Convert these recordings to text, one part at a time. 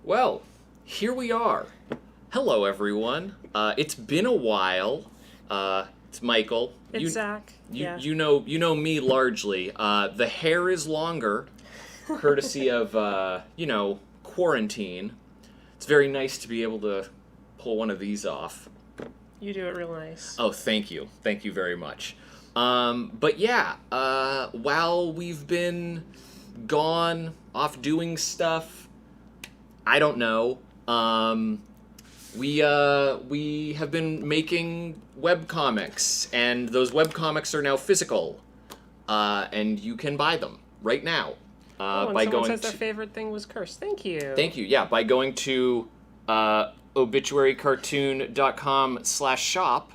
Well, here we are. Hello, everyone. It's been a while. It's Michael. It's Zach. You know me largely. The hair is longer, courtesy of quarantine. It's very nice to be able to pull one of these off. You do it real nice. Oh, thank you very much. But yeah, while we've been gone off doing stuff, I don't know. We have been making webcomics, and those webcomics are now physical, and you can buy them right now. And by someone says their favorite thing was cursed. Thank you. Thank you. Yeah, by going to obituarycartoon.com/shop,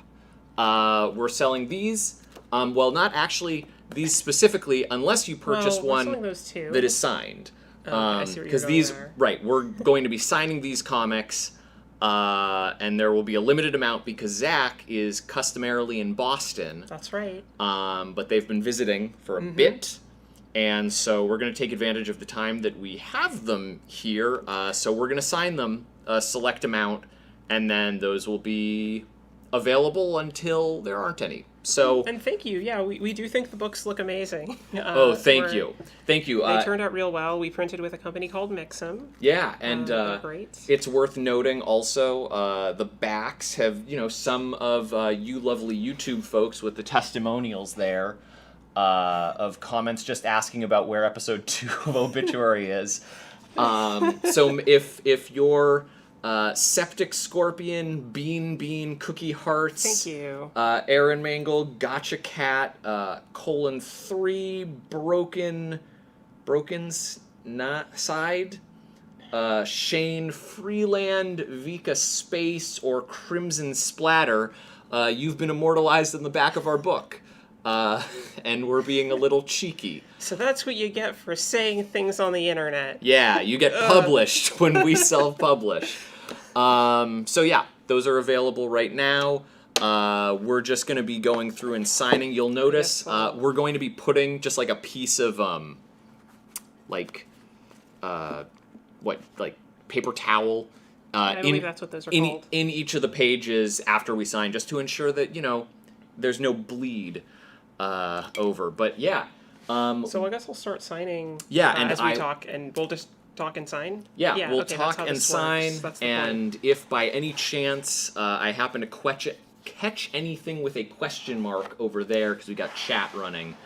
we're selling these. Well, not actually these specifically, unless you purchase one that is signed. Because we're going to be signing these comics, and there will be a limited amount because Zach is customarily in Boston. That's right. But they've been visiting for a bit, and so we're going to take advantage of the time that we have them here. So we're going to sign them a select amount, and then those will be available until there aren't any. So, and thank you. Yeah, we do think the books look amazing. Thank you. They turned out real well. We printed with a company called Mix'em. Yeah, and great. It's worth noting also the backs have, some of you lovely YouTube folks with the testimonials there of comments just asking about where episode 2 of Obituary is. So if you're Septic Scorpion, Bean, Cookie Hearts. Thank you. Aaron Mangle, Gotcha Cat, :3, Broken's not side, Shane Freeland, Vika Space, or Crimson Splatter. You've been immortalized in the back of our book. And we're being a little cheeky. So that's what you get for saying things on the internet. Yeah, you get published when we self-publish. So yeah, those are available right now. We're just going to be going through and signing. You'll notice we're going to be putting just like a piece of paper towel I believe that's what those are called. In each of the pages after we sign, just to ensure that there's no bleed over. But yeah. So I guess we'll start signing as we talk, and we'll just talk and sign? Yeah, we'll talk and sign, and if by any chance I happen to catch anything with a question mark over there, because we got chat running.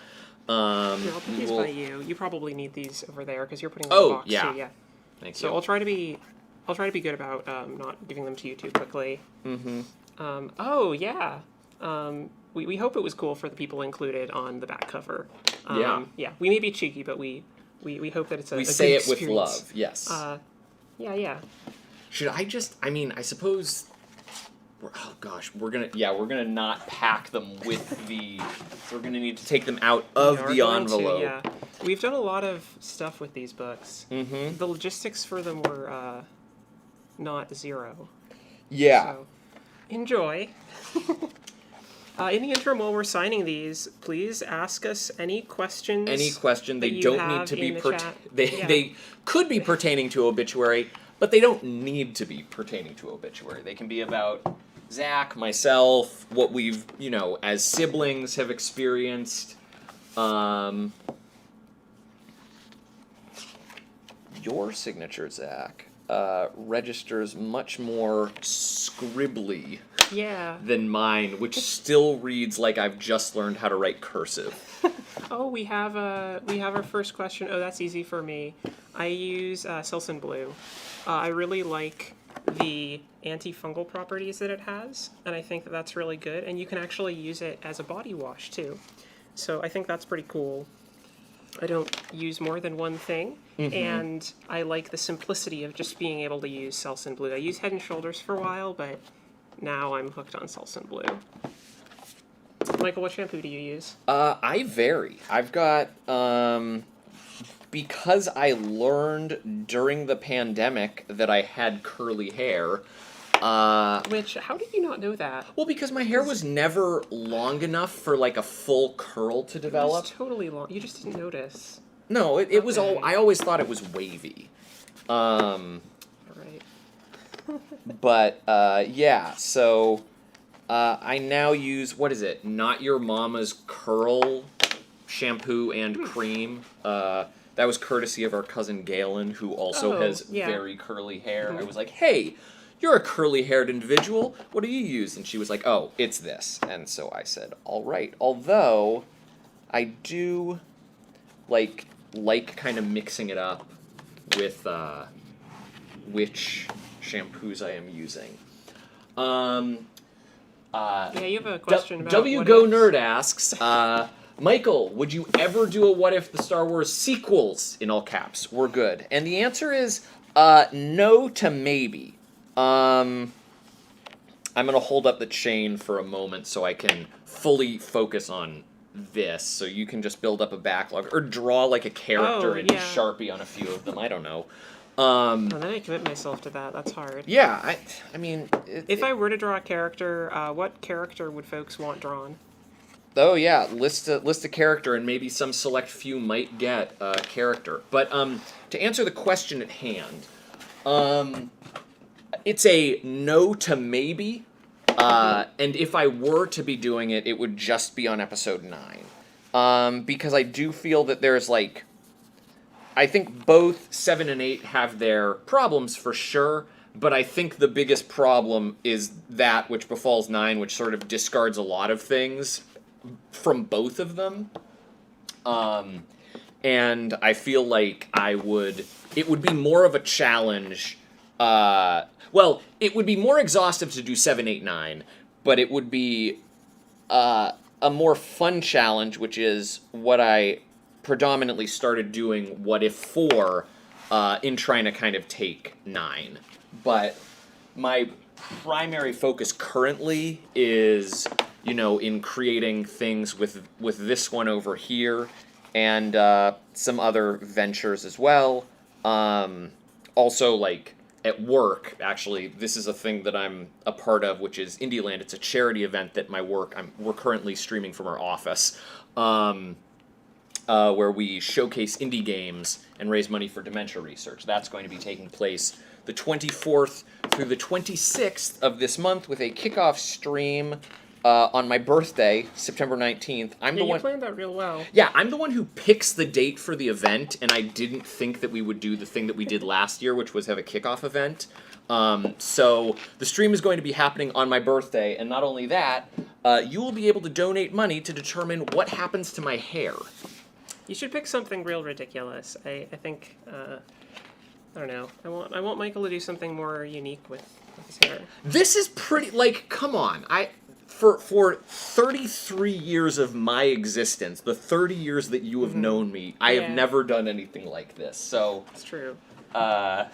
I'll put these by you. You probably need these over there, because you're putting them in the box too, yeah. Thank you. So I'll try to be good about not giving them to you too quickly. Mm-hmm. We hope it was cool for the people included on the back cover. Yeah, we may be cheeky, but we hope that it's a we good say it experience. with love. Yes. Yeah. Should I just? I suppose. We're gonna not pack them with the. We're gonna need to take them out of the envelope. Yeah, we've done a lot of stuff with these books. Mm-hmm. The logistics for them were not zero. Yeah. So, enjoy. In the interim, while we're signing these, please ask us any questions. Any question. They don't need to be They could be pertaining to Obituary, but they don't need to be pertaining to Obituary. They can be about Zach, myself, what we've, as siblings have experienced. Your signature, Zach, registers much more scribbly. Than mine, which still reads like I've just learned how to write cursive. We have our first question. Oh, that's easy for me. I use Selsun Blue. I really like the antifungal properties that it has, and I think that that's really good. And you can actually use it as a body wash too. So I think that's pretty cool. I don't use more than one thing, and I like the simplicity of just being able to use Selsun Blue. I used Head & Shoulders for a while, but now I'm hooked on Selsun Blue. Michael, what shampoo do you use? I vary. I've got, because I learned during the pandemic that I had curly hair. How did you not know that? Well, because my hair was never long enough for like a full curl to develop. It was totally long. You just didn't notice. No, it was all. I always thought it was wavy. right. But, yeah, so I now use, what is it? Not Your Mama's Curl shampoo and cream. That was courtesy of our cousin Galen, who also has very curly hair. I was like, hey, you're a curly-haired individual. What do you use? And she was like, oh, it's this. And so I said, all right. Although, I do like kind of mixing it up with which shampoos I am using. Yeah, you have a question about W what Go ifs. Nerd asks, Michael, would you ever do a What If the Star Wars sequels, in all caps, were good? And the answer is no to maybe. I'm going to hold up the chain for a moment so I can fully focus on this, so you can just build up a backlog, or draw like a character in Sharpie on a few of them, I don't know. And then I commit myself to that. That's hard. Yeah, I mean... If I were to draw a character, what character would folks want drawn? Oh yeah, list a character, and maybe some select few might get a character. But to answer the question at hand, it's a no to maybe. And if I were to be doing it, it would just be on episode 9. Because I do feel that there's like... I think both 7 and 8 have their problems for sure, but I think the biggest problem is that which befalls 9, which sort of discards a lot of things from both of them. And I feel like it would be more of a challenge. Well, it would be more exhaustive to do 7, 8, 9, but it would be a more fun challenge, which is what I predominantly started doing What If 4 in trying to kind of take 9. But my primary focus currently is, in creating things with this one over here, and some other ventures as well. Also, like, at work, actually, this is a thing that I'm a part of, which is Indieland. It's a charity event that we're currently streaming from our office, where we showcase indie games and raise money for dementia research. That's going to be taking place the 24th through the 26th of this month, with a kickoff stream on my birthday, September 19th. You planned that real well. Yeah, I'm the one who picks the date for the event, and I didn't think that we would do the thing that we did last year, which was have a kickoff event. So the stream is going to be happening on my birthday, and not only that, you will be able to donate money to determine what happens to my hair. You should pick something real ridiculous. I think, I don't know. I want Michael to do something more unique with his hair. This is pretty, like, come on. For 33 years of my existence, the 30 years that you have known me, I have never done anything like this. So it's true. Cut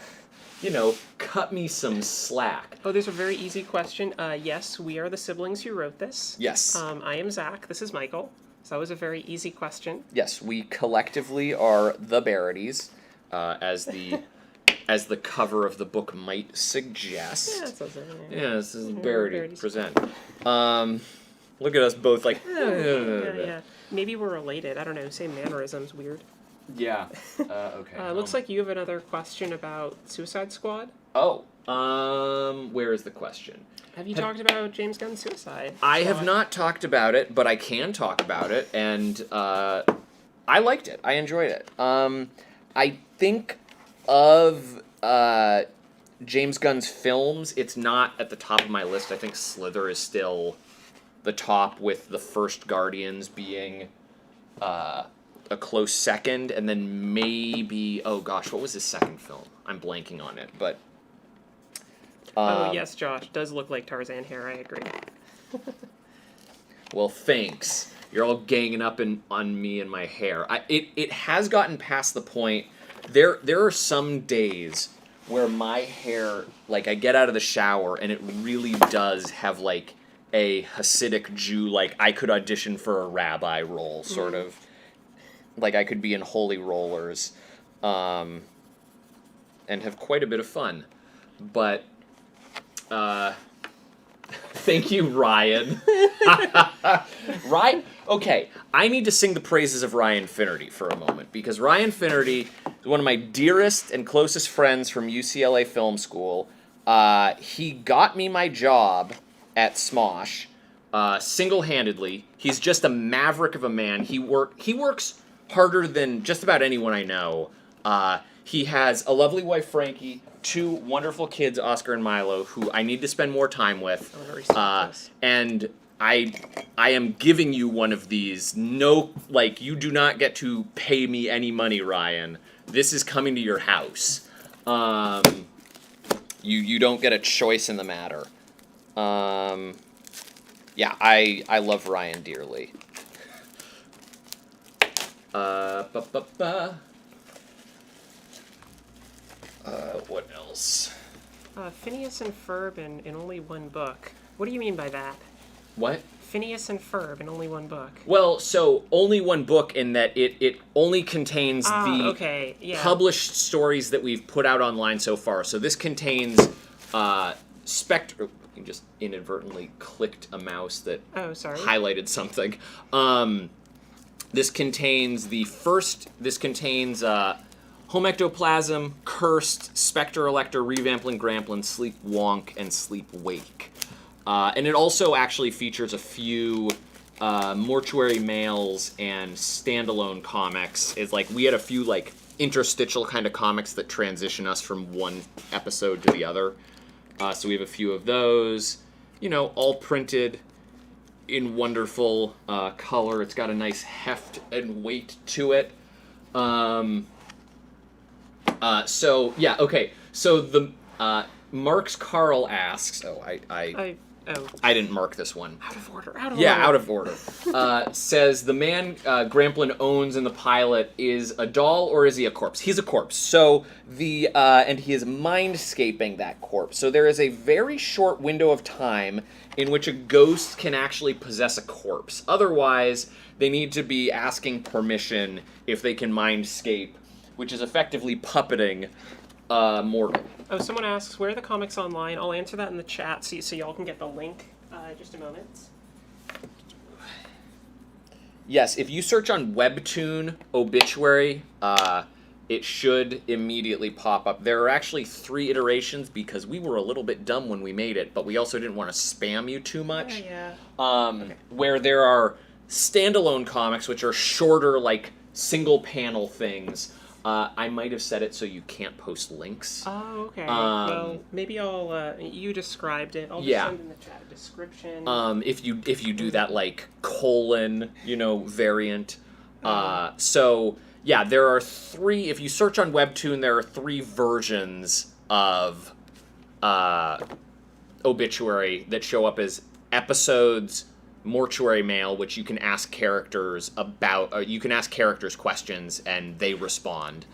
me some slack. Oh, there's a very easy question. Yes, we are the siblings who wrote this. Yes. I am Zach. This is Michael. So that was a very easy question. Yes, we collectively are the Belated, as the cover of the book might suggest. Yeah, that sounds right. Yeah, this is Belated present. Look at us both like... Yeah. Maybe we're related. I don't know. Same mannerisms. Weird. Yeah. Okay. Looks like you have another question about Suicide Squad. Oh. Where is the question? Have you talked about James Gunn's Suicide Squad? I have not talked about it, but I can talk about it, and I liked it. I enjoyed it. I think of James Gunn's films, it's not at the top of my list. I think Slither is still the top, with the first Guardians being a close second, and then maybe, oh gosh, what was his second film? I'm blanking on it, but... yes, Josh, does look like Tarzan hair, I agree. Well, thanks. You're all ganging up on me and my hair. It has gotten past the point, there are some days where my hair, like, I get out of the shower and it really does have, like, a Hasidic Jew, like, I could audition for a rabbi role, sort of. Like, I could be in Holy Rollers, and have quite a bit of fun. But, Thank you, Ryan. Ryan. Okay, I need to sing the praises of Ryan Finnerty for a moment, because Ryan Finnerty is one of my dearest and closest friends from UCLA Film School. He got me my job at Smosh single-handedly. He's just a maverick of a man. He works harder than just about anyone I know. He has a lovely wife, Frankie, 2 wonderful kids, Oscar and Milo, who I need to spend more time with. And I am giving you one of these. No, like, you do not get to pay me any money, Ryan. This is coming to your house. You don't get a choice in the matter. Yeah, I love Ryan dearly. What else? Phineas and Ferb in only one book. What do you mean by that? What? Phineas and Ferb in only one book. Well, so only one book in that it only contains the published stories that we've put out online so far. So this contains Spectre. You just inadvertently clicked a mouse that highlighted something. This contains Home Ectoplasm, Cursed, Spectre Elector, Revampling Gramplin, Sleep Wonk, and Sleep Wake. And it also actually features a few Mortuary Mails and standalone comics. It's like we had a few like interstitial kind of comics that transition us from one episode to the other. So we have a few of those, all printed in wonderful color. It's got a nice heft and weight to it. So the Marks Carl asks. I didn't mark this one. Out of order. Out of order. Says the man Gramplin owns in the pilot is a doll or is he a corpse? He's a corpse. So and he is mindscaping that corpse. So there is a very short window of time in which a ghost can actually possess a corpse. Otherwise, they need to be asking permission if they can mindscape, which is effectively puppeting mortal. Oh, someone asks, where are the comics online? I'll answer that in the chat so y'all can get the link. Just a moment. Yes, if you search on Webtoon Obituary, it should immediately pop up. There are actually 3 iterations because we were a little bit dumb when we made it, but we also didn't want to spam you too much. Where there are standalone comics, which are shorter, like, single-panel things. I might have said it so you can't post links. Oh, okay. Well, maybe I'll. You described it. I'll just send in the chat a description. If you do that like colon, variant. So yeah, there are 3. If you search on Webtoon, there are 3 versions of Obituary that show up as episodes. Mortuary Mail, which you can ask characters about. You can ask characters questions and they respond.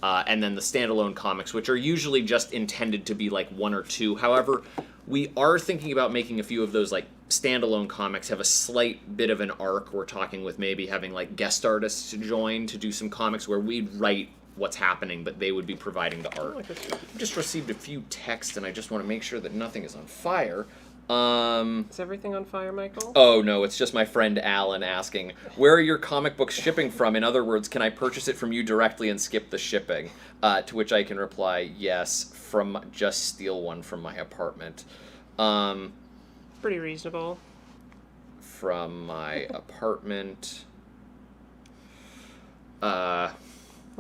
And then the standalone comics, which are usually just intended to be like 1 or 2. However, we are thinking about making a few of those like standalone comics have a slight bit of an arc. We're talking with maybe having like guest artists join to do some comics where we'd write what's happening, but they would be providing the art. I've just received a few texts and I just want to make sure that nothing is on fire. Is everything on fire, Michael? Oh, no, it's just my friend Alan asking, where are your comic books shipping from? In other words, can I purchase it from you directly and skip the shipping? To which I can reply, yes, just steal one from my apartment. Pretty reasonable. From my apartment. Let's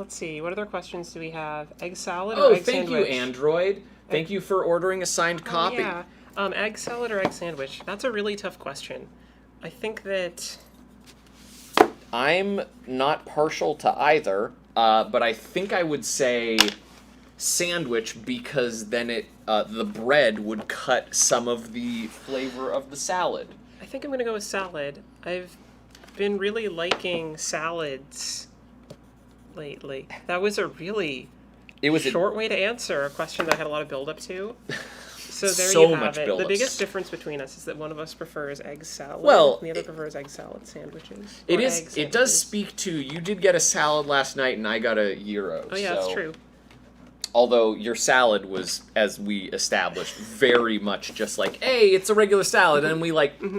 see, what other questions do we have? Egg salad or egg sandwich? Oh, thank you, Android. Thank you for ordering a signed copy. Yeah. Egg salad or egg sandwich? That's a really tough question. I think that... I'm not partial to either, but I think I would say sandwich because then the bread would cut some of the flavor of the salad. I think I'm going to go with salad. I've been really liking salads lately. That was a really short way to answer a question that I had a lot of build-up to. So there you have it. The biggest difference between us is that one of us prefers egg salad, and the other prefers egg salad sandwiches. It does speak to, you did get a salad last night and I got a gyro. Oh yeah, that's true. Although your salad was, as we established, very much just like, hey, it's a regular salad, and we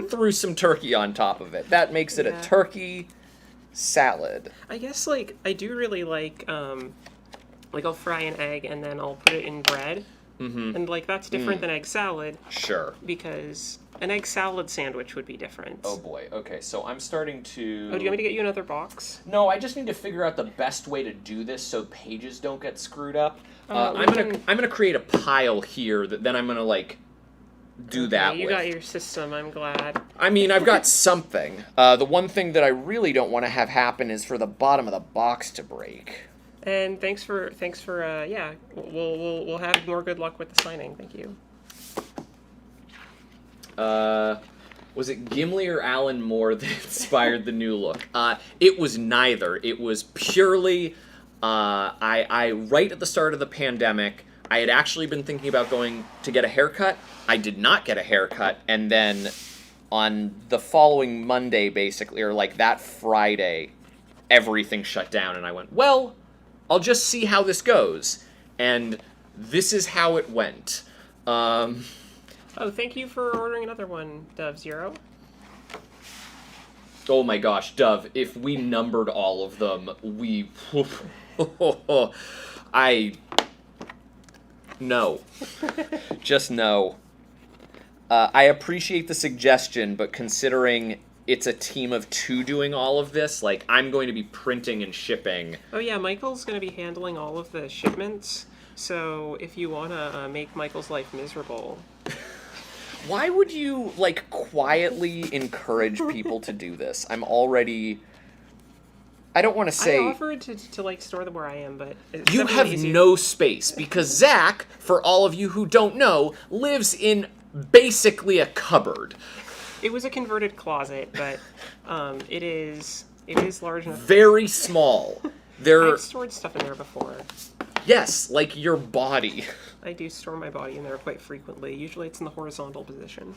threw some turkey on top of it. That makes it a turkey salad. I guess I do really like I'll fry an egg and then I'll put it in bread. Mm-hmm. And that's different than egg salad. Sure. Because an egg salad sandwich would be different. Oh boy. Okay, so I'm starting to... Oh, do you want me to get you another box? No, I just need to figure out the best way to do this so pages don't get screwed up. I'm gonna create a pile here that then I'm gonna do that with. You got your system, I'm glad. I mean, I've got something. The one thing that I really don't want to have happen is for the bottom of the box to break. And thanks for yeah, we'll have more good luck with the signing. Thank you. Was it Gimli or Alan Moore that inspired the new look? It was neither. It was purely, I right at the start of the pandemic, I had actually been thinking about going to get a haircut. I did not get a haircut, and then on the following Monday, basically, or that Friday, everything shut down, and I went, well, I'll just see how this goes. And this is how it went. Oh, thank you for ordering another one, Dove Zero. Oh my gosh, Dove, if we numbered all of them, we... No. Just no. I appreciate the suggestion, but considering it's a team of 2 doing all of this, I'm going to be printing and shipping. Oh yeah, Michael's going to be handling all of the shipments, so if you want to make Michael's life miserable... Why would you, quietly encourage people to do this? I'm already... I don't want to say... I offered to store them where I am, but... You have no space, because Zach, for all of you who don't know, lives in basically a cupboard. It was a converted closet, but it is large enough. Very small. I've stored stuff in there before. Yes, like your body. I do store my body in there quite frequently. Usually it's in the horizontal position.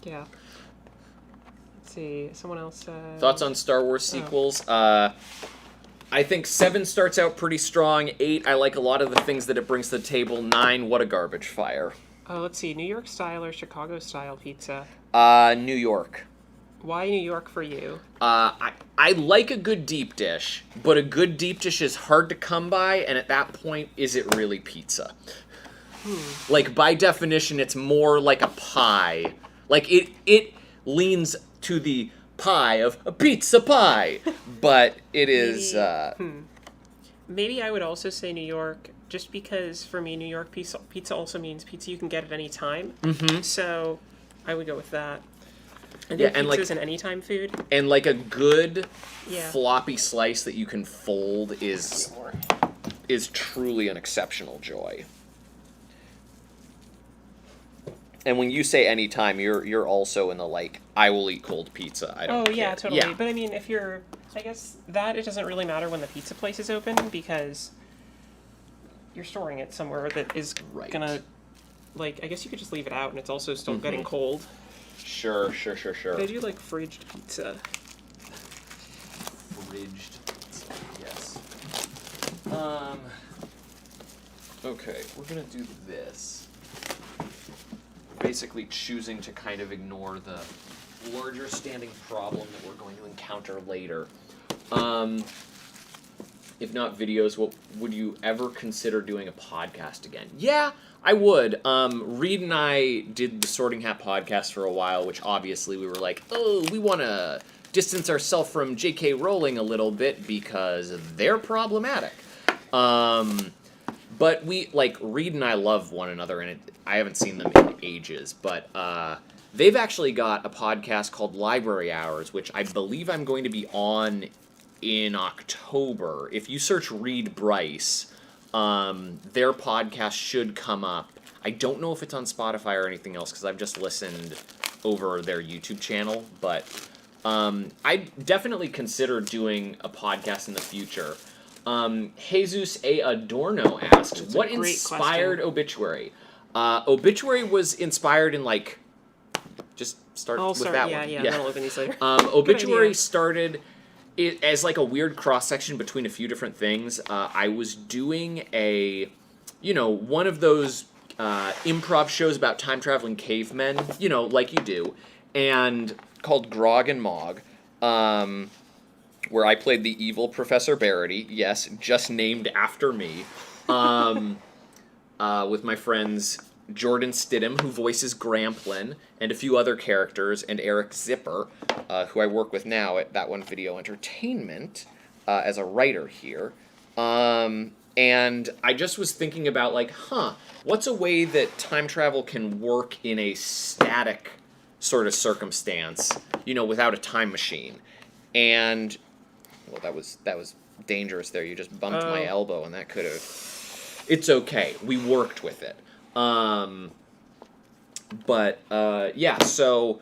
Yeah. Let's see. Someone else... Thoughts on Star Wars sequels? I think 7 starts out pretty strong. 8, I like a lot of the things that it brings to the table. 9, what a garbage fire. Let's see. New York style or Chicago style pizza? New York. Why New York for you? I like a good deep dish, but a good deep dish is hard to come by, and at that point, is it really pizza? By definition, it's more like a pie. It leans to the pie of a pizza pie, but it is... Maybe I would also say New York, just because for me, New York pizza also means pizza you can get at any time. Mm-hmm. So I would go with that. And pizza's an anytime food. And a good floppy slice that you can fold is truly an exceptional joy. And when you say anytime, you're also in the I will eat cold pizza. I don't care. Yeah, totally. Yeah. But I mean, if you're, I guess that it doesn't really matter when the pizza place is open because you're storing it somewhere that is gonna, I guess you could just leave it out and it's also still getting cold. Sure. But I do like fridged pizza. Fridged pizza, yes. Okay, we're gonna do this. Basically choosing to kind of ignore the larger standing problem that we're going to encounter later. If not videos, what would you ever consider doing a podcast again? Yeah, I would. Reed and I did the Sorting Hat podcast for a while, which obviously we were like, oh, we want to distance ourselves from J.K. Rowling a little bit because they're problematic. But we, Reed and I love one another, and I haven't seen them in ages, but they've actually got a podcast called Library Hours, which I believe I'm going to be on in October. If you search Reed Bryce, their podcast should come up. I don't know if it's on Spotify or anything else, because I've just listened over their YouTube channel, but I definitely consider doing a podcast in the future. Jesus A. Adorno asked, what inspired Obituary? Obituary was inspired in, just start with that one. Yeah, I'll open these later. Obituary started as like a weird cross section between a few different things, I was doing one of those improv shows about time traveling cavemen, like you do, and called Grog and Mog, where I played the evil Professor Barity. Yes, just named after me. With my friends Jordan Stidham, who voices Gramplin, and a few other characters, and Eric Zipper, who I work with now at That One Video Entertainment as a writer here. And I just was thinking about, like, what's a way that time travel can work in a static sort of circumstance, without a time machine? And, well, that was dangerous there. You just bumped my elbow, and that could have... It's okay. We worked with it. So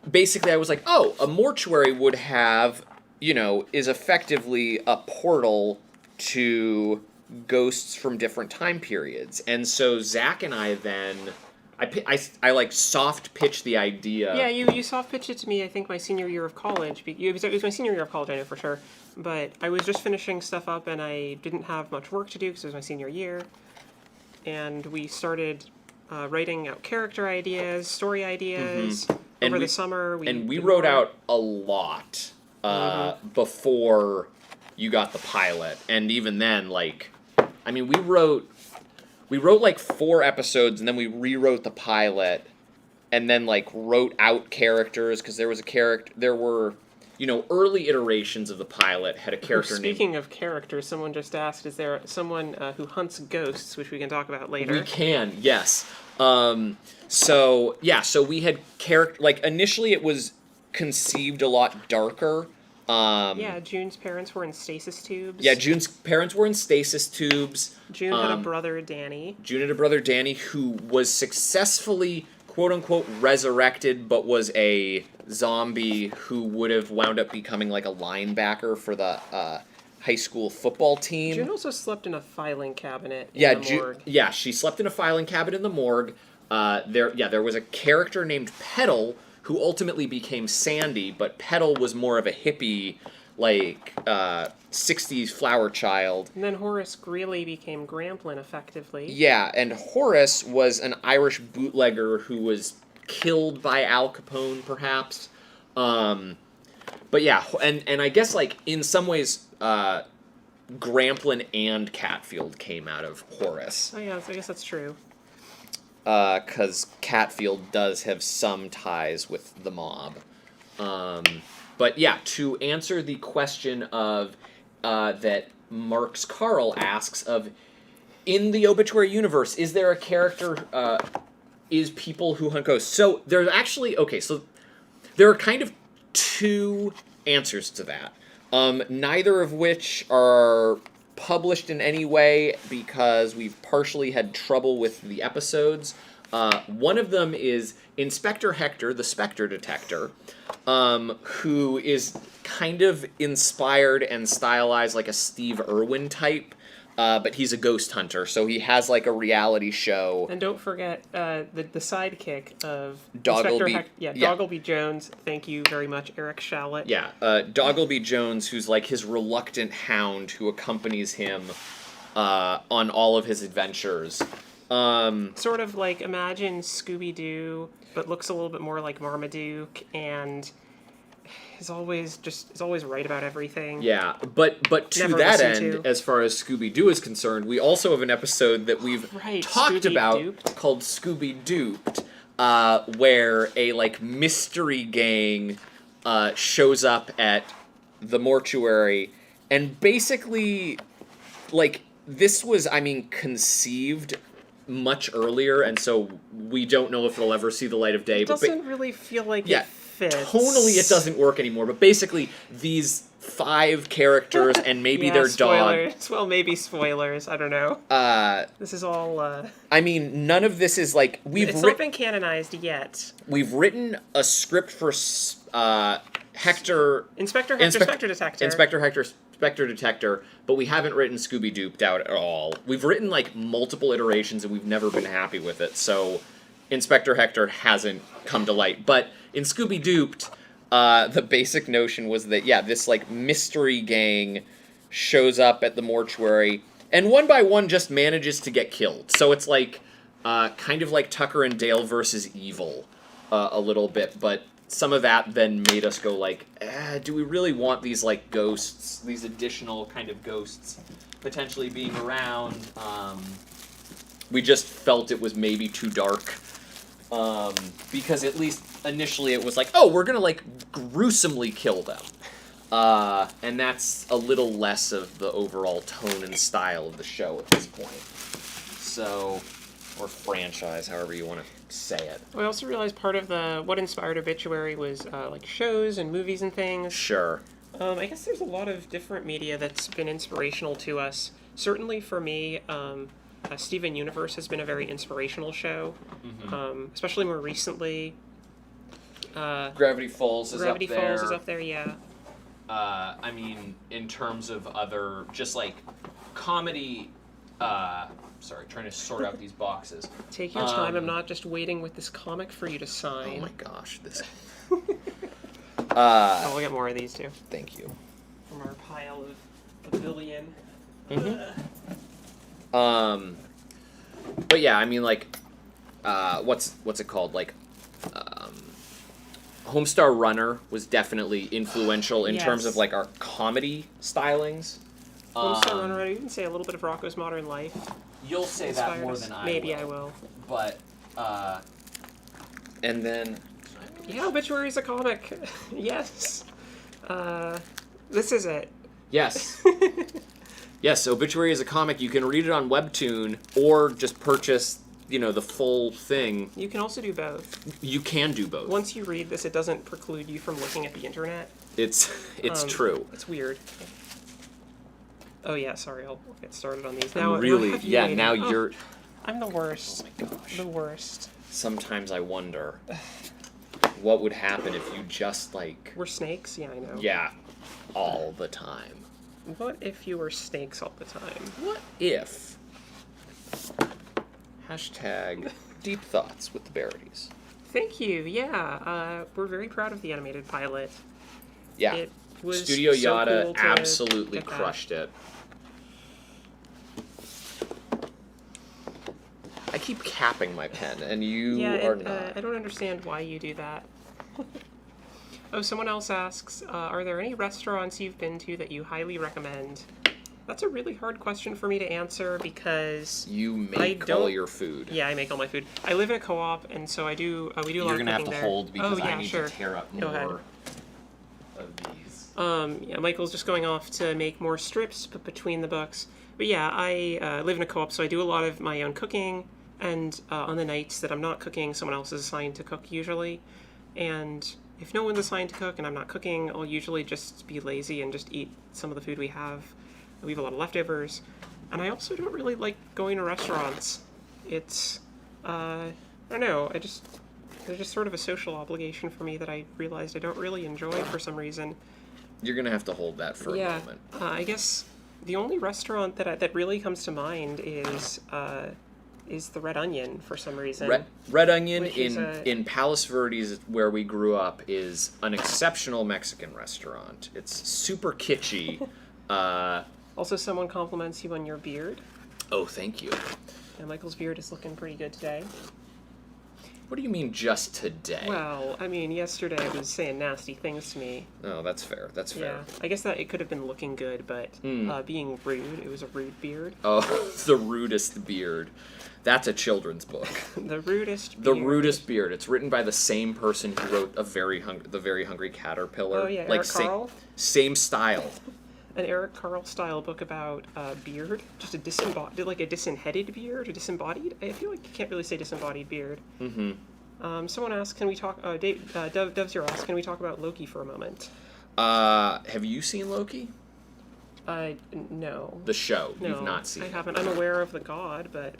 basically I was like, a mortuary would have, is effectively a portal to ghosts from different time periods. And so Zach and I then, I like soft pitched the idea. Yeah, you soft pitched it to me, I think, my senior year of college. It was my senior year of college, I know for sure. But I was just finishing stuff up, and I didn't have much work to do because it was my senior year. And we stared writing out character ideas, story ideas over the summer. We wrote out a lot before you got the pilot. And even then, we wrote like 4 episodes, and then we rewrote the pilot, and then wrote out characters, because there were early iterations of the pilot had a character named... Speaking of characters, someone just asked, is there someone who hunts ghosts, which we can talk about later? We can, yes. So we had initially it was conceived a lot darker. June's parents were in stasis tubes. Yeah, June's parents were in stasis tubes. June had a brother, Danny. Who was successfully, quote-unquote, resurrected, but was a zombie who would have wound up becoming a linebacker for the high school football team. June also slept in a filing cabinet in the morgue. Yeah, she slept in a filing cabinet in the morgue. There was a character named Petal who ultimately became Sandy, but Petal was more of a hippie, 60s flower child. And then Horace Greeley became Gramplin, effectively. Yeah, and Horace was an Irish bootlegger who was killed by Al Capone, perhaps. But yeah, and I guess, in some ways, Gramplin and Catfield came out of Horace. Oh yeah, I guess that's true. Because Catfield does have some ties with the mob. But yeah, to answer the question of that Marks Carl asks of, in the Obituary universe, is there a character, is people who hunt ghosts? So there's actually, there are kind of 2 answers to that. Neither of which are published in any way because we've partially had trouble with the episodes. One of them is Inspector Hector, the Spectre Detector, who is kind of inspired and stylized like a Steve Irwin type, but he's a ghost hunter, so he has a reality show. And don't forget the sidekick of Doggleby. Doggleby Jones. Thank you very much, Eric Shallett. Yeah, Doggleby Jones, who's his reluctant hound who accompanies him on all of his adventures. Sort of imagine Scooby-Doo, but looks a little bit more like Marmaduke, and is always right about everything. Yeah, but to that end, as far as Scooby-Doo is concerned, we also have an episode that we've talked about called Scooby-Dooped, where a mystery gang shows up at the mortuary, and basically this was conceived much earlier, and so we don't know if it'll ever see the light of day. It doesn't really feel like it fits. Tonally it doesn't work anymore, but basically these 5 characters and maybe their spoilers. dog. Well, maybe spoilers, I don't know. This is all none of this is it's not been canonized yet. We've written a script for Hector... Inspector Detector, Spectre Detector, but we haven't written Scooby-Dooped out at all. We've written multiple iterations and we've never been happy with it, so Inspector Hector hasn't come to light. But in Scooby-Dooped, the basic notion was that, yeah, this, like, mystery gang shows up at the mortuary, and one by one just manages to get killed. So it's like, kind of like Tucker and Dale versus Evil, a little bit, but some of that then made us go, like, do we really want these, like, ghosts, these additional kind of ghosts potentially being around? We just felt it was maybe too dark. Because at least initially it was like, oh, we're gonna, like, gruesomely kill them. And that's a little less of the overall tone and style of the show at this point. So, or franchise, however you want to say it. I also realized part of what inspired Obituary was like shows and movies and things. Sure. I guess there's a lot of different media that's been inspirational to us. Certainly for me, Steven Universe has been a very inspirational show, especially more recently. Gravity Falls is up there. Gravity Falls is up there, yeah. I mean, in terms of other, just like comedy. Sorry, trying to sort out these boxes. Take your time. I'm not just waiting with this comic for you to sign. Oh my gosh, this. We'll get more of these too. Thank you. From our pile of a billion. But yeah, I mean, like, what's it called? Like, Homestar Runner was definitely influential in terms of, like, our comedy stylings. Homestar Runner, you can say a little bit of Rocko's Modern Life. You'll say that more than I will. Maybe I will. But, and then... Yeah, Obituary is a comic. Yes. This is it. Yes. Yes, Obituary is a comic. You can read it on Webtoon or just purchase, the full thing. You can also do both. You can do both. Once you read this, it doesn't preclude you from looking at the internet. It's true. It's weird. Oh yeah, sorry, I'll get started on these. Now you're... I'm the worst. Oh my gosh. The worst. Sometimes I wonder what would happen if you just, like... We're snakes? Yeah, I know. Yeah, all the time. What if you were snakes all the time? What if... Hashtag deep thoughts with the Beraties. Thank you, yeah. We're very proud of the animated pilot. Yeah. It was Studio so Yada cool to absolutely get that. crushed it. I keep capping my pen, and you are not. I don't understand why you do that. Oh, someone else asks, are there any restaurants you've been to that you highly recommend? That's a really hard question for me to answer because you make all your food. Yeah, I make all my food. I live in a co-op, and so we do a lot of cooking there. You're gonna have to hold because I need to tear up more of these. Yeah, Michael's just going off to make more strips between the books. But yeah, I live in a co-op, so I do a lot of my own cooking. And on the nights that I'm not cooking, someone else is assigned to cook usually. And if no one's assigned to cook and I'm not cooking, I'll usually just be lazy and just eat some of the food we have. We have a lot of leftovers. And I also don't really like going to restaurants. It's, I don't know, there's just sort of a social obligation for me that I realized I don't really enjoy for some reason. You're going to have to hold that for a moment. I guess the only restaurant that really comes to mind is the Red Onion for some reason. Red Onion in Palos Verdes, where we grew up, is an exceptional Mexican restaurant. It's super kitschy. Also, someone compliments you on your beard. Oh, thank you. And Michael's beard is looking pretty good today. What do you mean just today? Well, I mean, yesterday it was saying nasty things to me. Oh, that's fair. That's fair. Yeah, I guess that it could have been looking good, but being rude, it was a rude beard. Oh, the rudest beard. That's a children's book. The rudest beard. The rudest beard. It's written by the same person who wrote The Very Hungry Caterpillar. Oh yeah, Eric Carle? Same style. An Eric Carle style book about beard, just a disembodied beard, a disembodied. I feel like you can't really say disembodied beard. Mm-hmm. Someone asked, "Can we talk?" Dove's here asked, "Can we talk about Loki for a moment?" Have you seen Loki? No. The show. No, you've not seen. I haven't. I'm aware of the god, but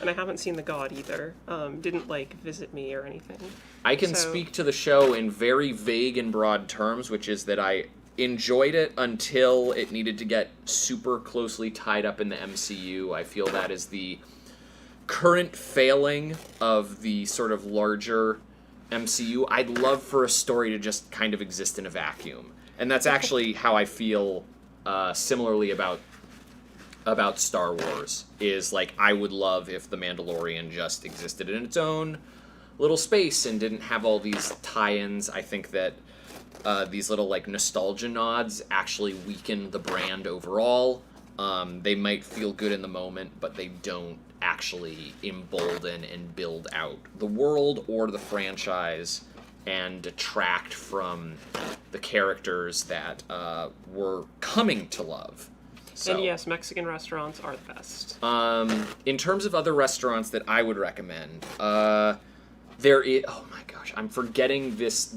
I haven't seen the god either. Didn't visit me or anything. I can speak to the show in very vague and broad terms, which is that I enjoyed it until it needed to get super closely tied up in the MCU. I feel that is the current failing of the sort of larger MCU, I'd love for a story to just kind of exist in a vacuum. And that's actually how I feel similarly about Star Wars, is like I would love if The Mandalorian just existed in its own little space and didn't have all these tie-ins. I think that these little like nostalgia nods actually weaken the brand overall. They might feel good in the moment, but they don't actually embolden and build out the world or the franchise and detract from the characters that we're coming to love. So, and yes, Mexican restaurants are the best. in terms of other restaurants that I would recommend, there is... Oh my gosh, I'm forgetting this.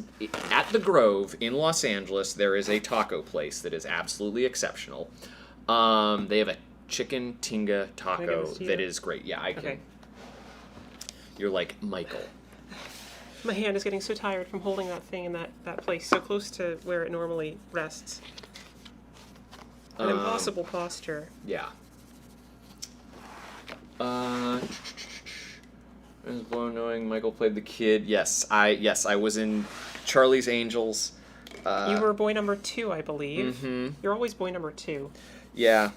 At the Grove in Los Angeles, there is a taco place that is absolutely exceptional. They have a chicken tinga taco that is great. Yeah, I can. Okay. You're like, Michael. My hand is getting so tired from holding that thing in that place, so close to where it normally rests. An impossible posture. Yeah. It was blown knowing Michael played the kid. Yes, I was in Charlie's Angels. You were boy number 2, I believe. Mm-hmm. You're always boy number 2. Yeah.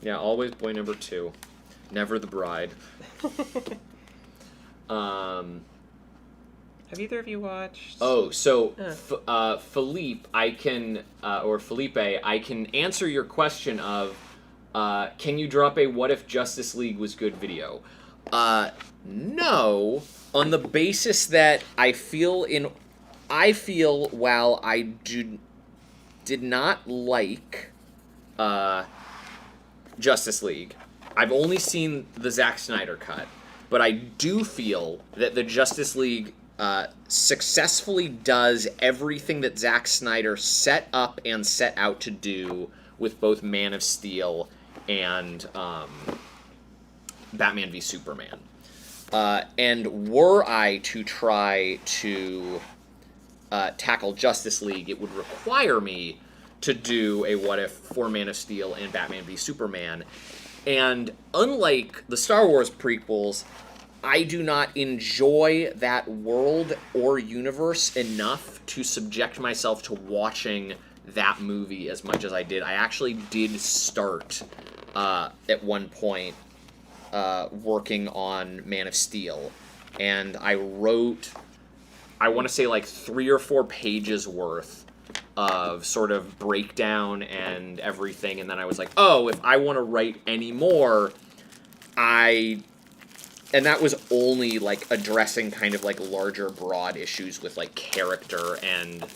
Yeah, always boy number 2. Never the bride. Have either of you watched... Oh, so Felipe, I can answer your question of, can you drop a "What if Justice League was good" video? No, on the basis that I feel while I did not like Justice League, I've only seen the Zack Snyder cut, but I do feel that the Justice League successfully does everything that Zack Snyder set up and set out to do with both Man of Steel and Batman v Superman. And were I to try to tackle Justice League, it would require me to do a what if for Man of Steel and Batman v Superman. And unlike the Star Wars prequels, I do not enjoy that world or universe enough to subject myself to watching that movie as much as I did. I actually did start at one point working on Man of Steel, and I wrote, I want to say like 3 or 4 pages worth of sort of breakdown and everything, and then I was like, oh, if I want to write any more, and that was only, like, addressing kind of, like, larger, broad issues with, like, character and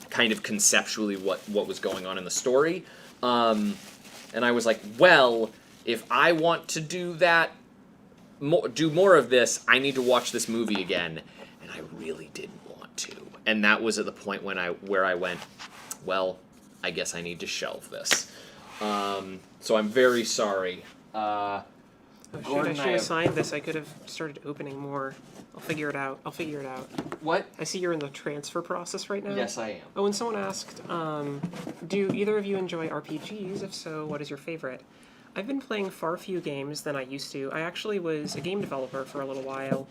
kind of conceptually what was going on in the story. And I was like, well, if I want to do that, do more of this, I need to watch this movie again. And I really didn't want to. And that was at the point where I went, well, I guess I need to shelve this. So I'm very sorry. I should have signed this. I could have started opening more. I'll figure it out. What? I see you're in the transfer process right now. Yes, I am. Oh, and someone asked, do either of you enjoy RPGs? If so, what is your favorite? I've been playing far few games than I used to. I actually was a game developer for a little while.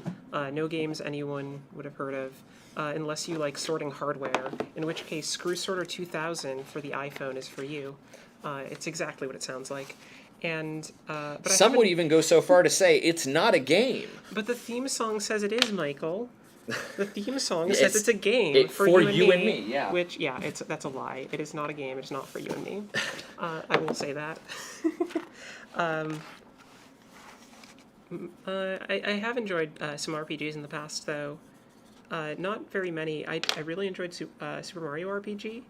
No games anyone would have heard of, unless you like sorting hardware, in which case Screw Sorter 2000 for the iPhone is for you. It's exactly what it sounds like. And but some would even go so far to say it's not a game. But the theme song says it is, Michael. The theme song says it's a game for you and me. Yeah. Which, that's a lie. It is not a game. It is not for you and me. I will say that. I have enjoyed some RPGs in the past, though. Not very many. I really enjoyed Super Mario RPG,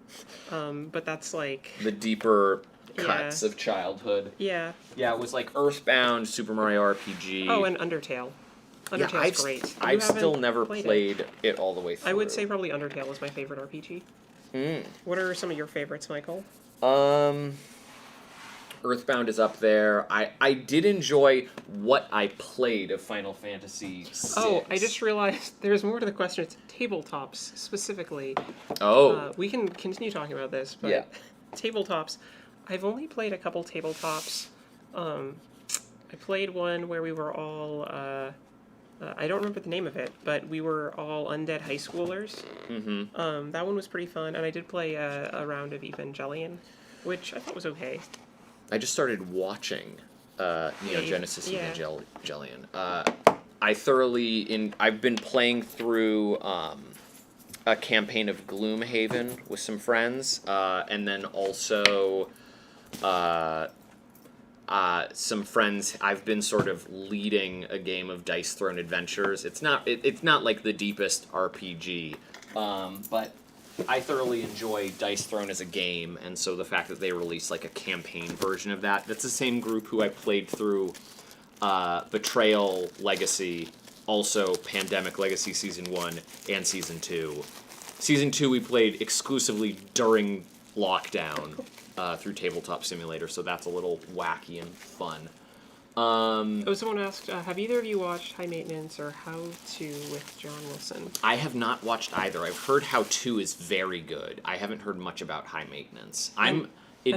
but that's like... the deeper cuts of childhood. Yeah. Yeah, it was like Earthbound, Super Mario RPG. Oh, and Undertale. Undertale's great. I've still never played it all the way through. I would say probably Undertale is my favorite RPG. What are some of your favorites, Michael? Earthbound is up there. I did enjoy what I played of Final Fantasy VI. Oh, I just realized there's more to the question. It's tabletops, specifically. Oh. We can continue talking about this, but tabletops. I've only played a couple tabletops. I played one where we were all I don't remember the name of it, but we were all undead high schoolers. Mm-hmm. That one was pretty fun, and I did play a round of Evangelion, which I thought was okay. I just started watching Neo Genesis yeah. Evangelion. I've been playing through a campaign of Gloomhaven with some friends, and then also some friends. I've been sort of leading a game of Dice Throne Adventures. It's not like the deepest RPG, but I thoroughly enjoy Dice Throne as a game, and so the fact that they released like a campaign version of that's the same group who I played through Betrayal Legacy, also Pandemic Legacy Season 1 and Season 2. Season 2 we played exclusively during lockdown through Tabletop Simulator, so that's a little wacky and fun. Someone asked, have either of you watched High Maintenance or How To with John Wilson? I have not watched either. I've heard How To is very good. I haven't heard much about High Maintenance. And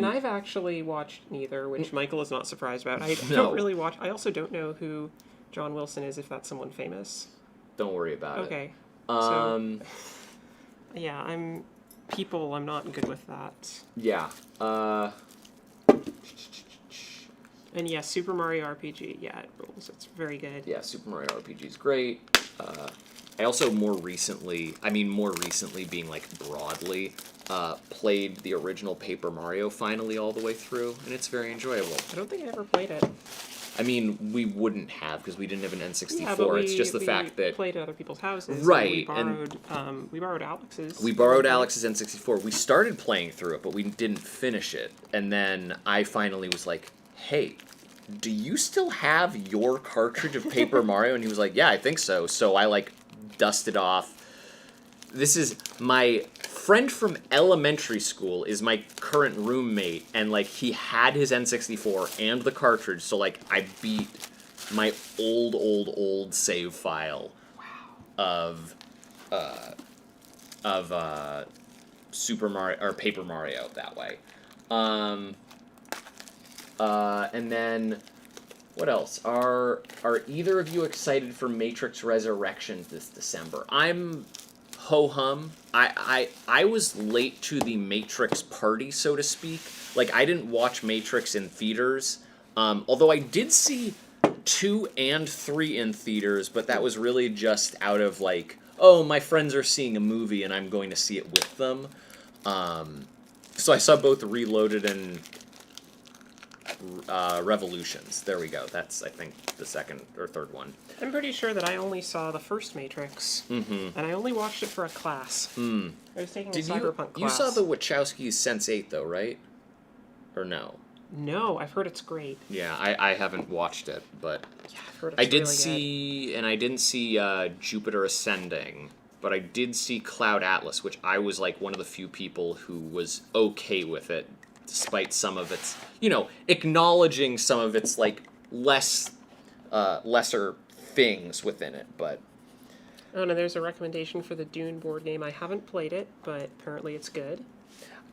I've actually watched neither, which Michael is not surprised about. I No. don't really watch. I also don't know who John Wilson is, if that's someone famous. Don't worry about it. Okay. Yeah, I'm not good with that. Yeah. And yeah, Super Mario RPG, yeah, it rules. It's very good. Yeah, Super Mario RPG is great. I also more recently being like broadly, played the original Paper Mario finally all the way through, and it's very enjoyable. I don't think I ever played it. I mean, we wouldn't have because we didn't have an N64. Yeah, but it's just the fact that played at other people's houses. Right, And we borrowed Alex's. we borrowed Alex's N64. We started playing through it, but we didn't finish it. And then I finally was like, "Hey, do you still have your cartridge of Paper Mario?" And he was like, "Yeah, I think so." So I like dusted off. This is my friend from elementary school is my current roommate, and like he had his N64 and the cartridge, so like I beat my old save file of Super Mario or Paper Mario that way. And then what else? Are either of you excited for Matrix Resurrections this December? I'm ho-hum. I was late to the Matrix party, so to speak. Like, I didn't watch Matrix in theaters, although I did see 2 and 3 in theaters, but that was really just out of, like, oh, my friends are seeing a movie and I'm going to see it with them. So I saw both Reloaded and Revolutions. There we go. That's, I think, the second or third one. I'm pretty sure that I only saw the first Matrix, and I only watched it for a class. I was taking a cyberpunk class. You saw the Wachowskis Sense8 though, right? Or no? No, I've heard it's great. Yeah, I haven't watched it, but Yeah, I've heard it's really see, and I didn't see Jupiter Ascending, but I did see Cloud Atlas, which I was like one of the few people who was okay with it, despite some of its, acknowledging some of its like lesser things within it, but Oh, no, there's a recommendation for the Dune board game. I haven't played it, but apparently it's good.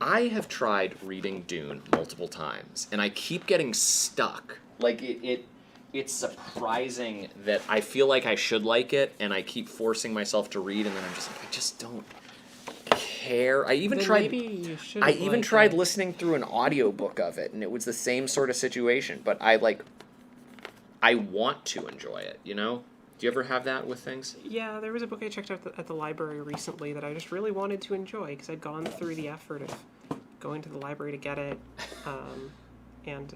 I have tried reading Dune multiple times, and I keep getting stuck. Like, it's surprising that I feel like I should like it, and I keep forcing myself to read, and then I'm just like, I just don't care. I even tried listening through an audiobook of it, and it was the same sort of situation, but I want to enjoy it, Do you ever have that with things? Yeah, there was a book I checked out at the library recently that I just really wanted to enjoy because I'd gone through the effort of going to the library to get it, and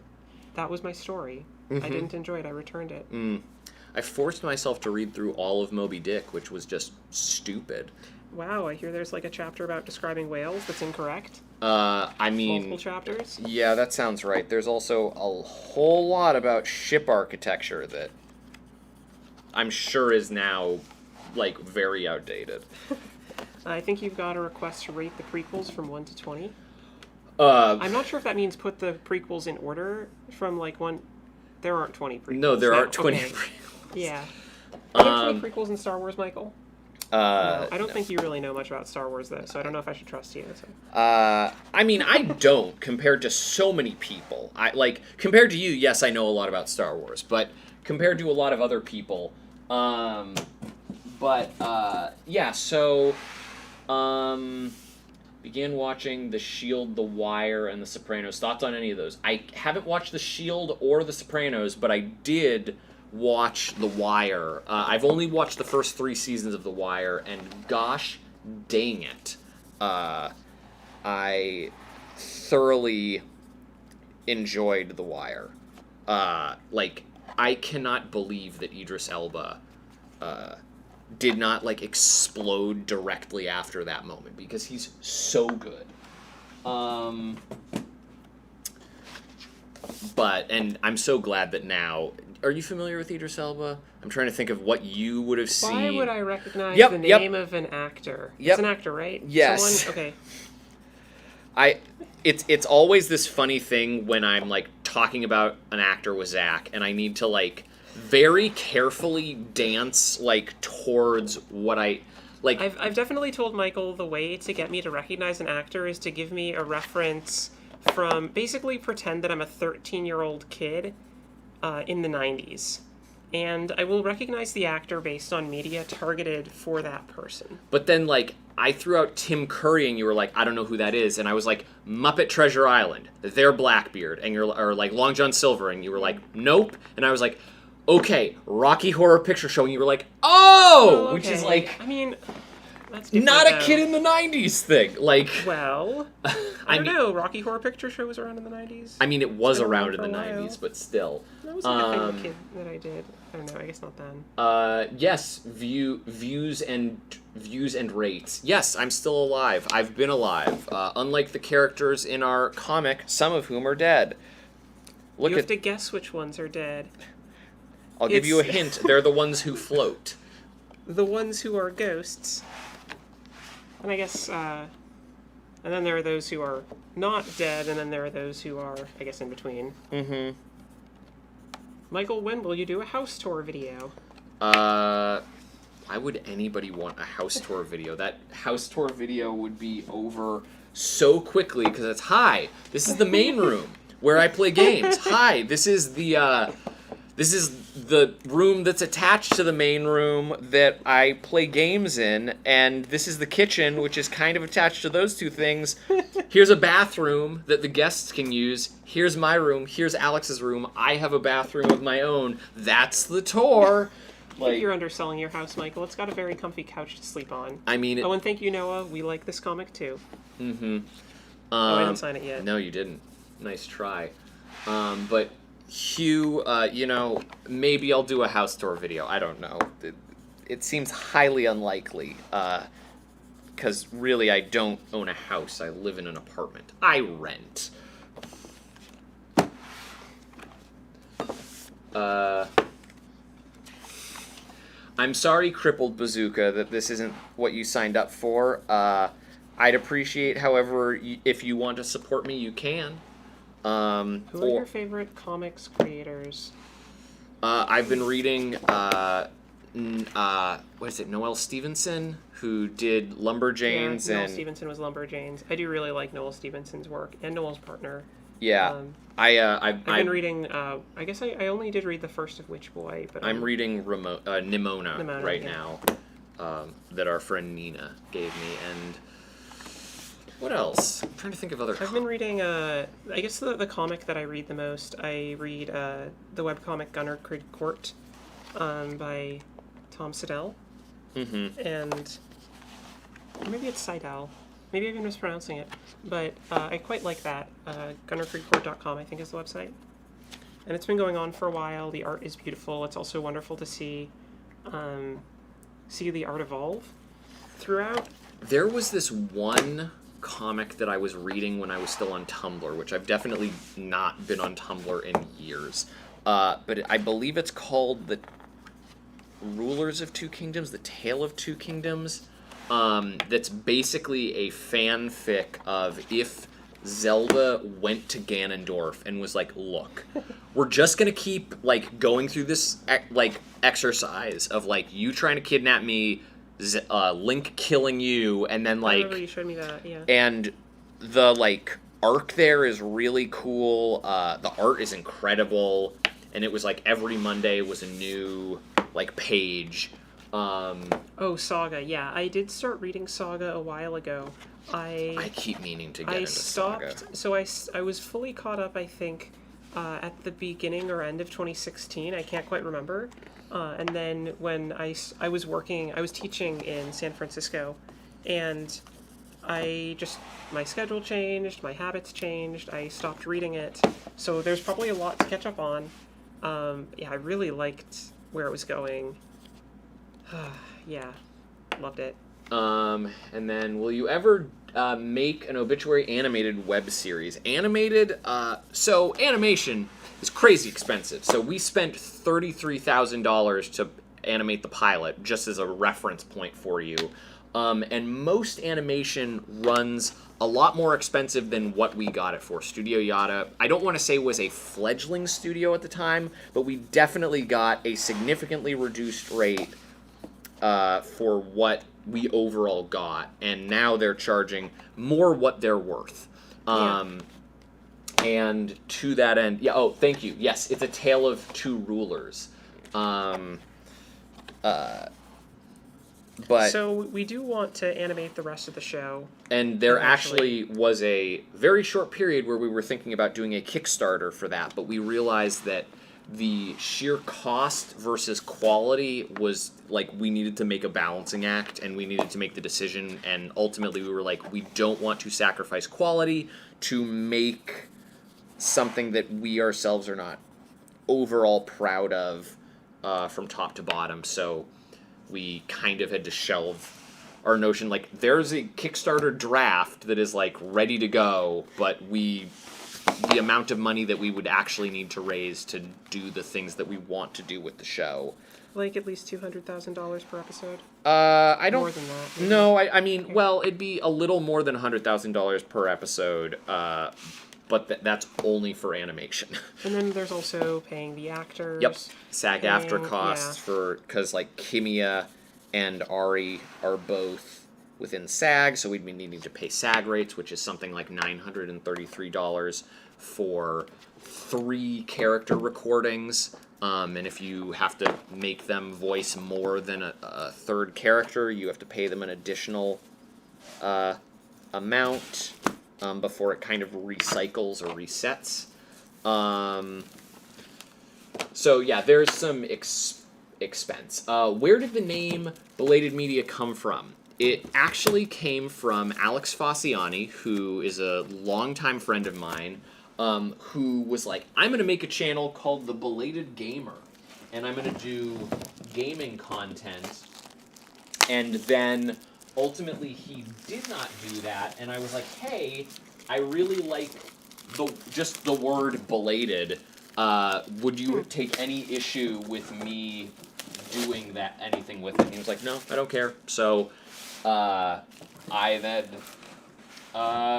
that was my story. Mm-hmm. I didn't enjoy it. I returned it. I forced myself to read through all of Moby Dick, which was just stupid. Wow, I hear there's like a chapter about describing whales that's incorrect. Multiple chapters? Yeah, that sounds right. There's also a whole lot about ship architecture that I'm sure is now, like, very outdated. I think you've got a request to rate the prequels from 1 to 20. I'm not sure if that means put the prequels in order from, like, 1... There aren't 20 prequels. No, there aren't 20 okay. prequels. Yeah. Are there 20 prequels in Star Wars, Michael? No, I don't think you really know much about Star Wars, though, so I don't know if I should trust you. So. I mean, I don't, compared to so many people. Compared to you, yes, I know a lot about Star Wars, but compared to a lot of other people, Yeah, so began watching The Shield, The Wire, and The Sopranos. Thoughts on any of those? I haven't watched The Shield or The Sopranos, but I did watch The Wire. I've only watched the first 3 seasons of The Wire, and gosh dang it, I thoroughly enjoyed The Wire. I cannot believe that Idris Elba did not explode directly after that moment, because he's so good. And I'm so glad that now. Are you familiar with Idris Elba? I'm trying to think of what you would have seen. Why would I recognize the name of an actor? Yep. It's an actor, right? Yes. Someone? Okay. It's always this funny thing when I'm talking about an actor with Zach, and I need to very carefully dance towards what I like. I've definitely told Michael the way to get me to recognize an actor is to give me a reference from, basically pretend that I'm a 13-year-old kid in the 90s. And I will recognize the actor based on media targeted for that person. But then, I threw out Tim Curry, and you were like, I don't know who that is. And I was like, Muppet Treasure Island. They're Blackbeard. And or Long John Silver. And you were like, nope. And I was like, okay, Rocky Horror Picture Show. And you were like, oh! Okay. Which is I mean, that's not a kid in the 90s thing. Well, I don't know. Rocky Horror Picture Show was around in the 90s. I mean, it was around in the for a while. 90s, but still. That was a thing kid that I did. I don't know. I guess not then. Yes, views and rates. Yes, I'm still alive. I've been alive. Unlike the characters in our comic, some of whom are dead. You have to guess which ones are dead. I'll give you a hint. They're the ones who float. The ones who are ghosts. And I guess, and then there are those who are not dead, and then there are those who are, I guess, in between. Mm-hmm. Michael, when will you do a house tour video? Why would anybody want a house tour video? That house tour video would be over so quickly, because it's, hi, this is the main room where I play games. Hi, this is the room that's attached to the main room that I play games in, and this is the kitchen, which is kind of attached to those two things. Here's a bathroom that the guests can use. Here's my room. Here's Alex's room. I have a bathroom of my own. That's the tour. I think you're underselling your house, Michael. It's got a very comfy couch to sleep on. I mean... and thank you, Noah. We like this comic, too. Mm-hmm. I didn't sign it yet. No, you didn't. Nice try. But... Hugh, maybe I'll do a house tour video. I don't know. It seems highly unlikely, because really I don't own a house. I live in an apartment. I rent. I'm sorry, Crippled Bazooka, that this isn't what you signed up for. I'd appreciate, however, if you want to support me, you can. Who are your favorite comics creators? I've been reading, what is it, Noelle Stevenson, who did Lumberjanes. Noelle Stevenson was Lumberjanes. I do really like Noelle Stevenson's work, and Noelle's partner. Yeah. I've been reading, I guess I only did read the first of Witch Boy, but I'm reading Nimona right now, that our friend Nina gave me, and... what else? I'm trying to think of other... I've been reading, I guess the comic that I read the most, I read the webcomic Gunner Creek Court by Tom Siddell. Mm-hmm. And... or maybe it's Seidel. Maybe I've been mispronouncing it. But I quite like that. GunnerCreekCourt.com, I think, is the website. And it's been going on for a while. The art is beautiful. It's also wonderful to see the art evolve throughout. There was this one comic that I was reading when I was still on Tumblr, which I've definitely not been on Tumblr in years. But I believe it's called The Rulers of Two Kingdoms, The Tale of Two Kingdoms. That's basically a fanfic of if Zelda went to Ganondorf and was like, look, we're just gonna keep going through this exercise of you trying to kidnap me, Link killing you, and then I remember you showed me that, yeah. And the arc there is really cool. The art is incredible, and it was every Monday was a new like page. Oh, Saga. Yeah, I did start reading Saga a while ago. I keep meaning to get I into stopped. Saga. So I was fully caught up, I think, at the beginning or end of 2016. I can't quite remember. And then when I was teaching in San Francisco, and my schedule changed, my habits changed, I stopped reading it. So there's probably a lot to catch up on. Yeah, I really liked where it was going. Yeah, loved it. And then, will you ever make an Obituary animated web series? Animated, so animation is crazy expensive. So we spent $33,000 to animate the pilot, just as a reference point for you. And most animation runs a lot more expensive than what we got it for. Studio Yada, I don't want to say was a fledgling studio at the time, but we definitely got a significantly reduced rate for what we overall got, and now they're charging more what they're worth. And to that end, yeah. Oh, thank you. Yes, it's A Tale of Two Rulers. But so we do want to animate the rest of the show. And there actually was a very short period where we were thinking about doing a Kickstarter for that, but we realized that the sheer cost versus quality was like we needed to make a balancing act, and we needed to make the decision, and ultimately we were like, we don't want to sacrifice quality to make something that we ourselves are not overall proud of from top to bottom. So we kind of had to shelve our notion, like, there's a Kickstarter draft that is like ready to go, but the amount of money that we would actually need to raise to do the things that we want to do with the show. Like at least $200,000 per episode? I don't... More than that. Maybe. No, I mean, well, it'd be a little more than $100,000 per episode, but that's only for animation. And then there's also paying the actors. Yep. SAG-AFTRA costs because like Kimia and Ari are both within SAG, so we'd be needing to pay SAG rates, which is something like $933 for 3 character recordings. And if you have to make them voice more than a third character, you have to pay them an additional amount before it kind of recycles or resets. So yeah, there's some expense. Where did the name Belated Media come from? It actually came from Alex Fossiani, who is a longtime friend of mine, who was like, I'm going to make a channel called The Belated Gamer, and I'm going to do gaming content. And then ultimately he did not do that, and I was like, hey, I really like just the word belated. Would you take any issue with me doing anything with it? And he was like, no, I don't care. So I then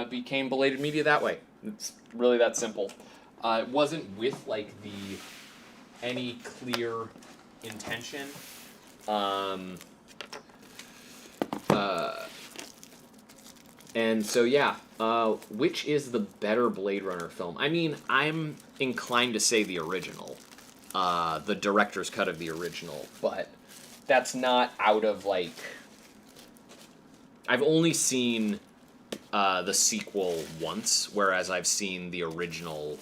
became Belated Media that way. It's really that simple. It wasn't with like any clear intention. And so yeah, which is the better Blade Runner film? I mean, I'm inclined to say the original, the director's cut of the original, but that's not out of like. I've only seen the sequel once, whereas I've seen the original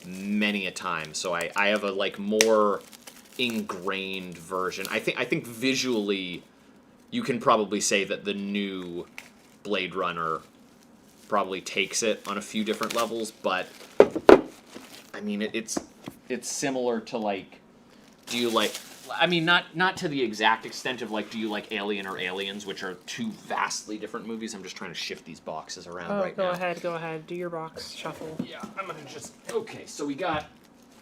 many a time. So I have a like more ingrained version. I think visually, you can probably say that the new Blade Runner probably takes it on a few different levels, but I mean it's similar to like, do you like? I mean, not to the exact extent of like, do you like Alien or Aliens, which are 2 vastly different movies. I'm just trying to shift these boxes around right now. Go ahead. Do your box shuffle. Yeah, I'm gonna just. Okay, so we got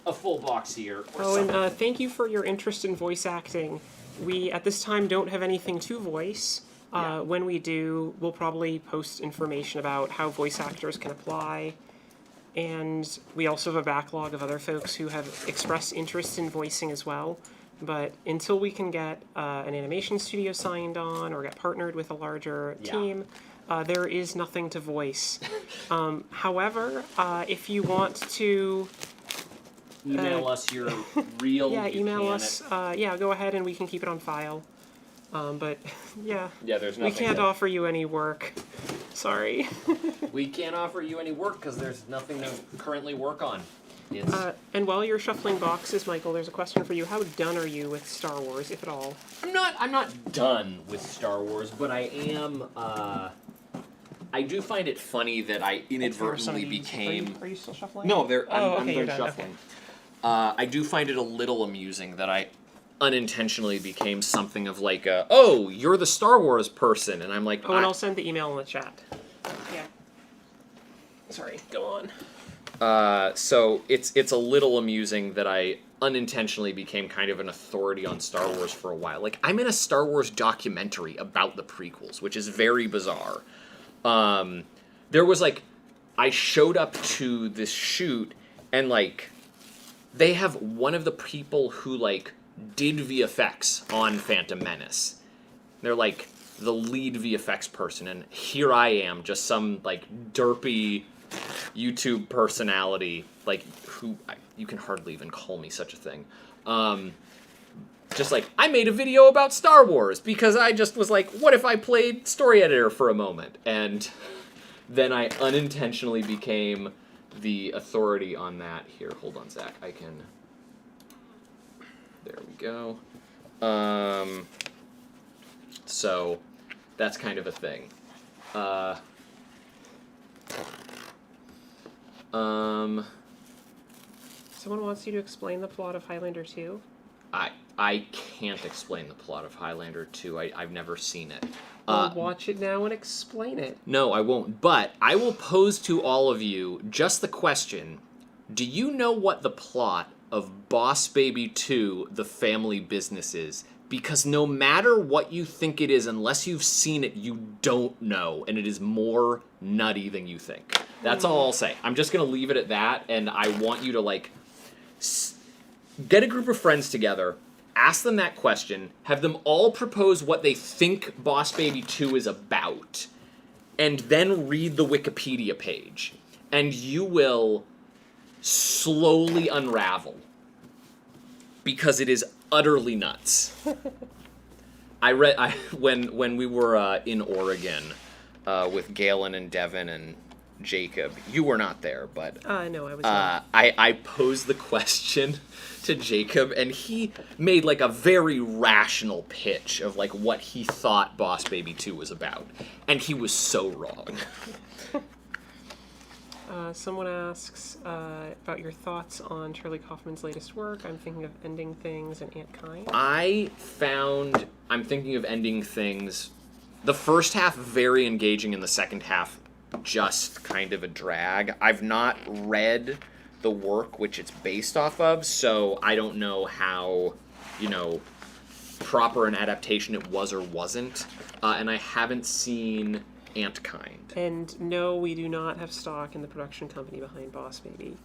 a full box here. And thank you for your interest in voice acting. We at this time don't have anything to voice. When we do, we'll probably post information about how voice actors can apply. And we also have a backlog of other folks who have expressed interest in voicing as well. But until we can get an animation studio signed on or get partnered with a larger team, there is nothing to voice. However, if you want to email us your real. Yeah, you email can us. Yeah, go ahead and we can keep it on file. But yeah. Yeah, there's We nothing. can't offer you any work. Sorry. We can't offer you any work because there's nothing to currently work on. It's... And while you're shuffling boxes, Michael, there's a question for you. How done are you with Star Wars, if at all? I'm not done with Star Wars, but I am. I do find it funny that I inadvertently became. Are you still shuffling? No, I'm okay, done shuffling. Okay. I do find it a little amusing that I unintentionally became something of like a, oh, you're the Star Wars person, and I'm like, oh, and I'll send the email in the chat. Yeah. Sorry, go on. So it's a little amusing that I unintentionally became kind of an authority on Star Wars for a while. Like, I'm in a Star Wars documentary about the prequels, which is very bizarre. There was like, I showed up to this shoot, and like, they have one of the people who like did VFX on Phantom Menace. They're like the lead VFX person, and here I am, just some like derpy YouTube personality, like who you can hardly even call me such a thing. Just like, I made a video about Star Wars because I just was like, what if I played story editor for a moment? And then I unintentionally became the authority on that. Here, hold on, Zach. I can... There we go. So, that's kind of a thing. Someone wants you to explain the plot of Highlander 2? I can't explain the plot of Highlander 2. I've never seen it. Well, watch it now and explain it. No, I won't. But I will pose to all of you just the question, do you know what the plot of Boss Baby 2, The Family Business is? Because no matter what you think it is, unless you've seen it, you don't know. And it is more nutty than you think. That's all I'll say. I'm just going to leave it at that. And I want you to, like, get a group of friends together, ask them that question, have them all propose what they think Boss Baby 2 is about, and then read the Wikipedia page. And you will slowly unravel. Because it is utterly nuts. When we were in Oregon with Galen and Devin and Jacob, you were not there, but no, I was not. I posed the question to Jacob, and he made like a very rational pitch of like what he thought Boss Baby 2 was about, and he was so wrong. Someone asks about your thoughts on Charlie Kaufman's latest work. I'm thinking of Ending Things and Aunt Kind. I'm thinking of Ending Things. The first half very engaging, and the second half just kind of a drag. I've not read the work which it's based off of, so I don't know how, proper an adaptation it was or wasn't. And I haven't seen Aunt Kind. And no, we do not have stock in the production company behind Boss Baby.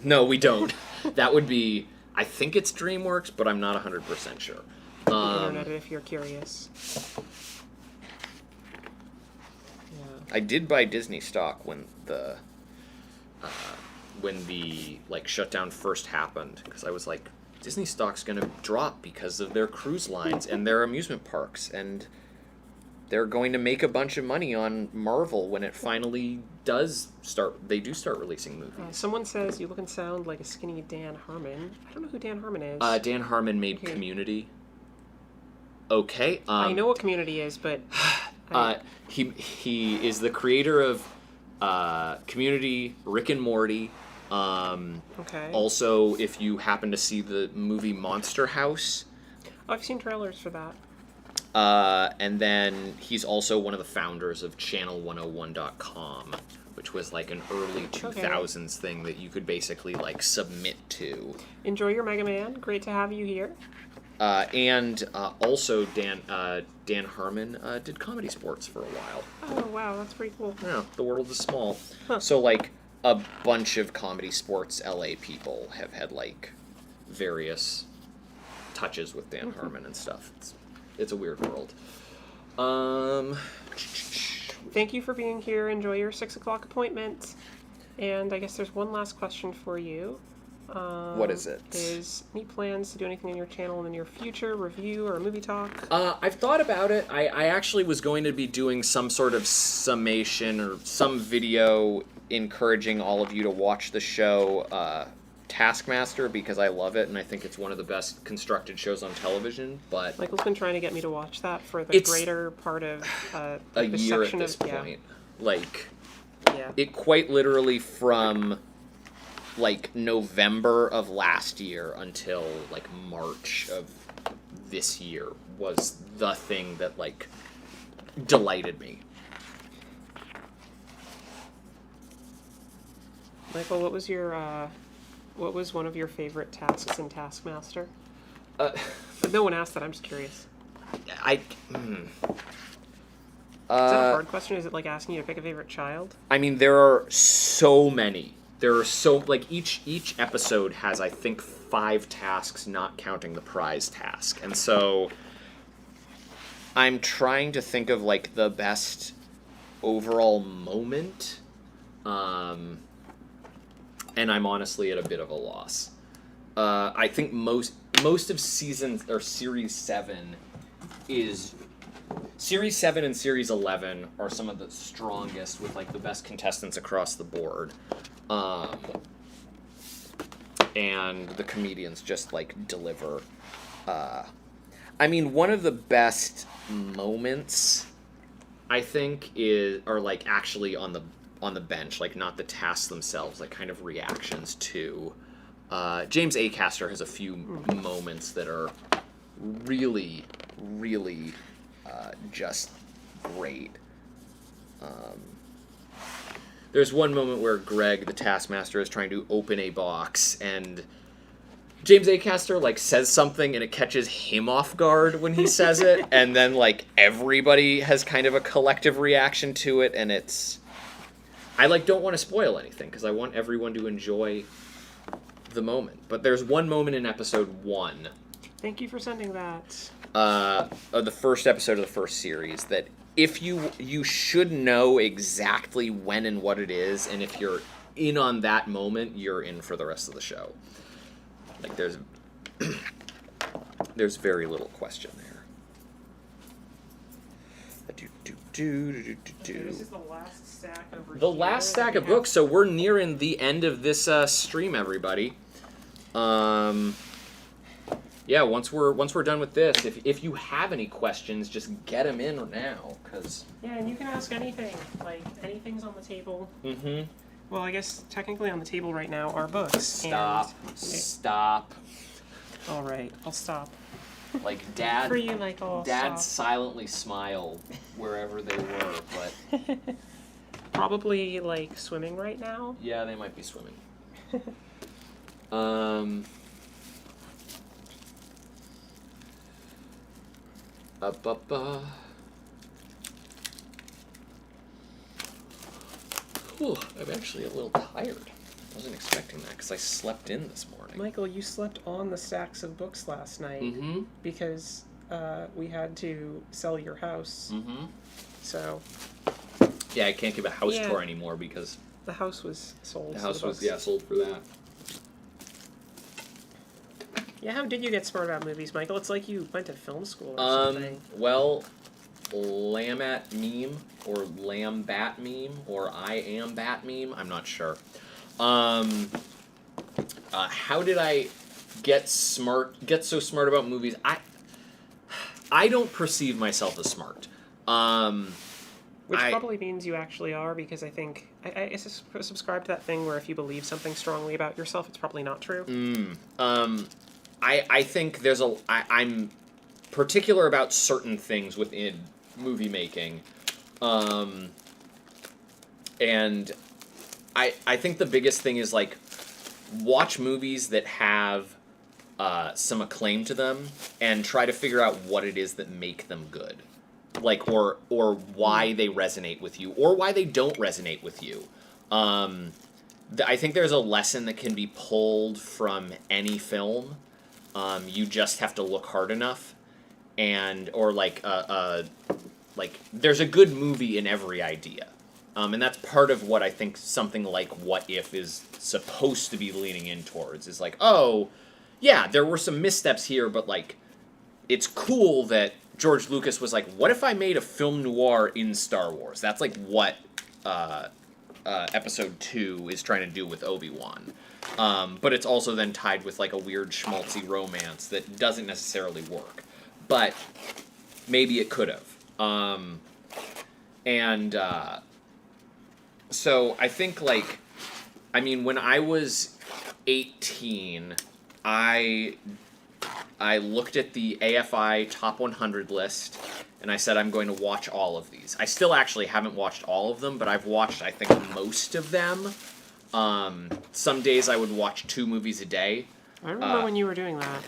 No, we don't. That would be, I think it's DreamWorks, but I'm not 100% sure. Internet it if you're curious. Yeah. I did buy Disney stock when the shutdown first happened, because I was like, Disney stock's gonna drop because of their cruise lines and their amusement parks, and they're going to make a bunch of money on Marvel when it finally does start. They do start releasing movies. Someone says you look and sound like a skinny Dan Harmon. I don't know who Dan Harmon is. Dan Harmon made Community. Okay. I know what Community is, but he is the creator of Community, Rick and Morty. Okay. Also, if you happen to see the movie Monster House. Oh, I've seen trailers for that. And then he's also one of the founders of channel101.com, which was like an early 2000s thing that you could basically like submit to. Enjoy your Mega Man. Great to have you here. And also Dan Harmon did Comedy Sports for a while. Oh, wow, that's pretty cool. Yeah, the world is small. Huh. So like a bunch of Comedy Sports LA people have had like various touches with Dan Harmon and stuff. It's a weird world. Thank you for being here. Enjoy your 6 o'clock appointment. And I guess there's one last question for you. What is it? Is any plans to do anything on your channel in the near future? Review or movie talk? I've thought about it. I actually was going to be doing some sort of summation or some video encouraging all of you to watch the show Taskmaster, because I love it and I think it's one of the best constructed shows on television. But Michael's been trying to get me to watch that for the greater part of a year at this point. It quite literally from like November of last year until like March of this year was the thing that like delighted me. Michael, what was one of your favorite tasks in Taskmaster? No one asked that. I'm just curious. Is that a hard question? Is it like asking you to pick a favorite child? I mean, there are so many. There are so, like, each episode has, I think, 5 tasks, not counting the prize task. And so I'm trying to think of, like, the best overall moment. And I'm honestly at a bit of a loss. I think most of Series 7 is... Series 7 and Series 11 are some of the strongest with, like, the best contestants across the board. And the comedians just, like, deliver. I mean, one of the best moments, I think, are like, actually on the bench, like, not the tasks themselves, like, kind of reactions to. James Acaster has a few moments that are really, really just great. There's one moment where Greg, the Taskmaster, is trying to open a box, and James Acaster, like, says something, and it catches him off guard when he says it, and then, like, everybody has kind of a collective reaction to it, and it's... I, like, don't want to spoil anything, because I want everyone to enjoy the moment. But there's one moment in episode 1... Thank you for sending that. Of the first episode of the first series, that if you should know exactly when and what it is, and if you're in on that moment, you're in for the rest of the show. Like, there's very little question there. This is the last stack over The last stack of books, so we're nearing the end of this stream, everybody. Yeah, once we're done with this, if you have any questions, just get them in now, because... Yeah, and you can ask anything. Like, anything's on the table. Mm-hmm. Well, I guess technically on the table right now are books. Stop. All right, I'll stop. Like, Dad... For you, Michael, Dad stop. silently smiled wherever they were, but... Probably, like, swimming right now? Yeah, they might be swimming. Whew, I'm actually a little tired. I wasn't expecting that because I slept in this morning. Michael, you slept on the stacks of books last night because we had to sell your house. Mm-hmm. So... Yeah, I can't give a house tour anymore because... The house was sold. The house was, sold for that. Yeah, how did you get smart about movies, Michael? It's like you went to film school or something. Well, Lambat meme, or Lambat meme, or I am Bat meme, I'm not sure. How did I get so smart about movies? I don't perceive myself as smart. Which probably means you actually are, because I think I subscribe to that thing where if you believe something strongly about yourself, it's probably not true. I think I'm particular about certain things within movie making, and I think the biggest thing is, like, watch movies that have some acclaim to them and try to figure out what it is that make them good. Like, or why they resonate with you, or why they don't resonate with you. I think there's a lesson that can be pulled from any film. You just have to look hard enough, or like there's a good movie in every idea. And that's part of what I think something like What If is supposed to be leaning in towards, is like, oh, yeah, there were some missteps here, but like, it's cool that George Lucas was like, what if I made a film noir in Star Wars? That's like what Episode 2 is trying to do with Obi-Wan. But it's also then tied with like a weird schmaltzy romance that doesn't necessarily work. But maybe it could have. So I think, like, I mean, when I was 18, I looked at the AFI Top 100 list, and I said I'm going to watch all of these. I still actually haven't watched all of them, but I've watched, I think, most of them. Some days I would watch 2 movies a day. I remember when you were doing that.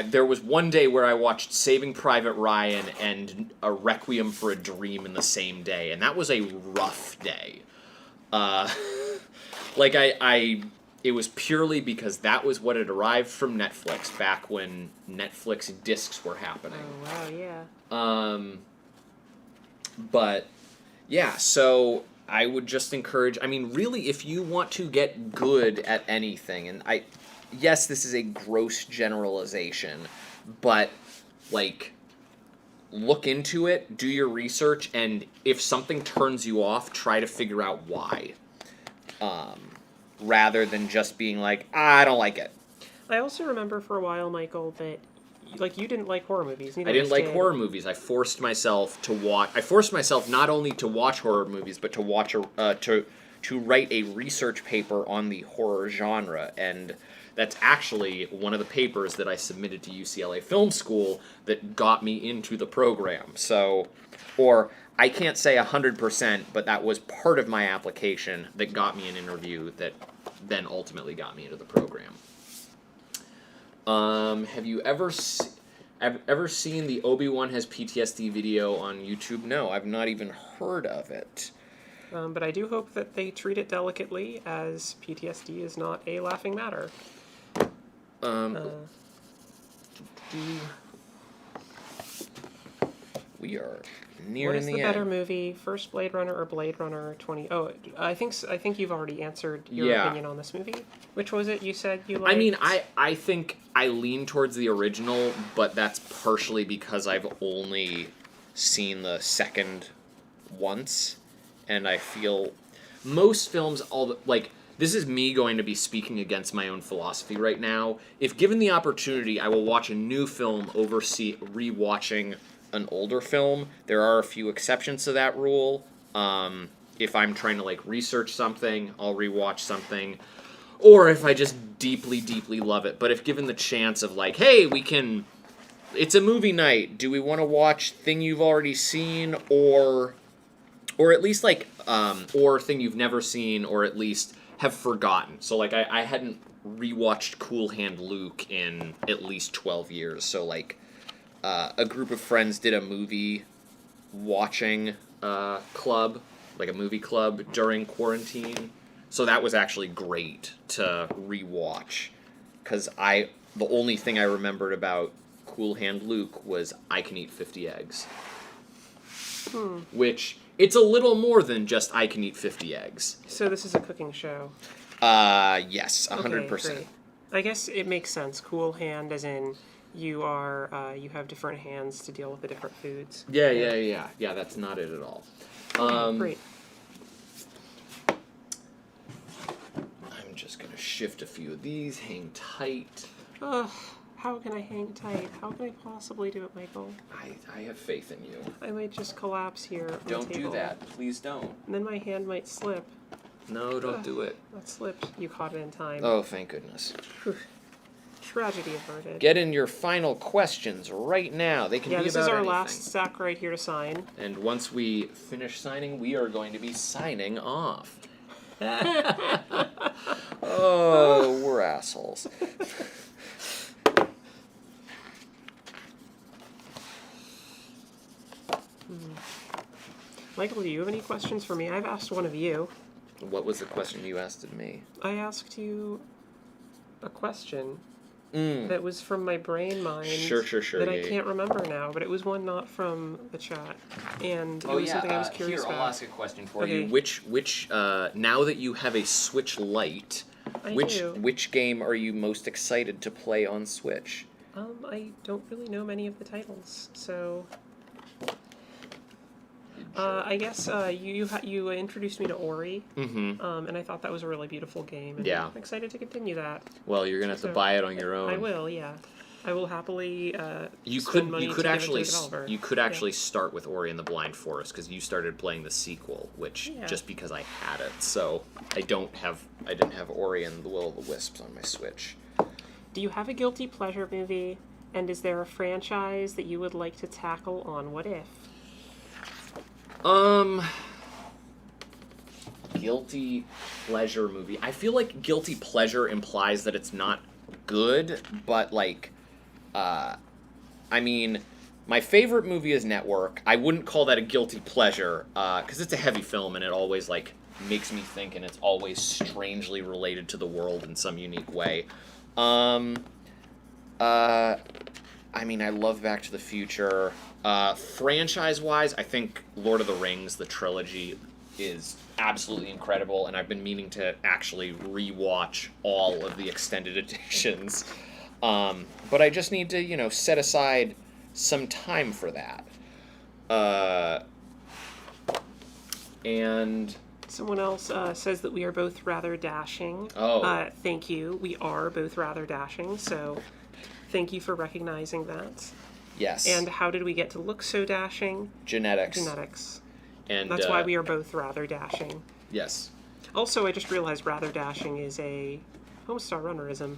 There was one day where I watched Saving Private Ryan and A Requiem for a Dream in the same day, and that was a rough day. It was purely because that was what had arrived from Netflix back when Netflix discs were happening. Oh, wow, yeah. But, yeah, so I would just encourage, I mean, really, if you want to get good at anything, and yes, this is a gross generalization, but, like, look into it, do your research, and if something turns you off, try to figure out why. Rather than just being like, I don't like it. I also remember for a while, Michael, that like you didn't like horror movies. I didn't like horror movies. I forced myself not only to watch horror movies, but to watch to write a research paper on the horror genre, and that's actually one of the papers that I submitted to UCLA Film School that got me into the program. So, or I can't say 100%, but that was part of my application that got me an interview that then ultimately got me into the program. Have you ever seen the Obi-Wan Has PTSD video on YouTube? No, I've not even heard of it. But I do hope that they treat it delicately, as PTSD is not a laughing matter. We are nearing the end. What is the end. better movie, first Blade Runner or Blade Runner 20? Oh, I think you've already answered your opinion on this movie. Which was it you said you liked? I mean, I think I lean towards the original, but that's partially because I've only seen the second once, and I feel most films, this is me going to be speaking against my own philosophy right now. If given the opportunity, I will watch a new film over rewatching an older film. There are a few exceptions to that rule. If I'm trying to research something, I'll rewatch something. Or if I just deeply, deeply love it. But if given the chance of hey, it's a movie night. Do we want to watch thing you've already seen, or at least or thing you've never seen, or at least have forgotten. So I hadn't rewatched Cool Hand Luke in at least 12 years. So a group of friends did a movie watching club, a movie club during quarantine. So that was actually great to rewatch, because the only thing I remembered about Cool Hand Luke was I can eat 50 eggs. Which, it's a little more than just I can eat 50 eggs. So this is a cooking show? Yes, 100%. Great. I guess it makes sense. Cool hand, as in you have different hands to deal with the different foods. Yeah, that's not it at all. Great. I'm just going to shift a few of these, hang tight. How can I hang tight? How can I possibly do it, Michael? I have faith in you. I might just collapse here on Don't the table. do that. Please don't. And then my hand might slip. No, don't do it. That slipped. You caught it in time. Oh, thank goodness. Tragedy averted. Get in your final questions right now. They can be about anything. Yeah, this is our last stack right here to sign. And once we finish signing, we are going to be signing off. Oh, we're assholes. Michael, do you have any questions for me? I've asked one of you. What was the question you asked of me? I asked you a question that was from my brain mind. Sure. That I can't remember now, but it was one not from the chat, and it was something I was curious here, about. I'll ask a question for Okay. you. Which now that you have a Switch Lite, which game are you most excited to play on Switch? I don't really know many of the titles, so I guess you introduced me to Ori, and I thought that was a really beautiful game. And Yeah. I'm excited to continue that. Well, you're gonna have to buy it on your own. I will, yeah. I will happily. You spend could money you to could give it to actually the developer. you could actually start with Ori and the Blind Forest because you started playing the sequel, which just because I had it, so I didn't have Ori and the Will of the Wisps on my Switch. Do you have a guilty pleasure movie, and is there a franchise that you would like to tackle on What If? Guilty pleasure movie. I feel like guilty pleasure implies that it's not good, but like, I mean, my favorite movie is Network. I wouldn't call that a guilty pleasure, because it's a heavy film and it always like makes me think, and it's always strangely related to the world in some unique way. I mean, I love Back to the Future. Franchise-wise, I think Lord of the Rings, the trilogy, is absolutely incredible, and I've been meaning to actually rewatch all of the extended editions. But I just need to, set aside some time for that. And someone else says that we are both rather dashing. Oh. Thank you. We are both rather dashing, so thank you for recognizing that. Yes. And how did we get to look so dashing? Genetics. And that's why we are both rather dashing. Yes. Also, I just realized rather dashing is a Homestar Runnerism.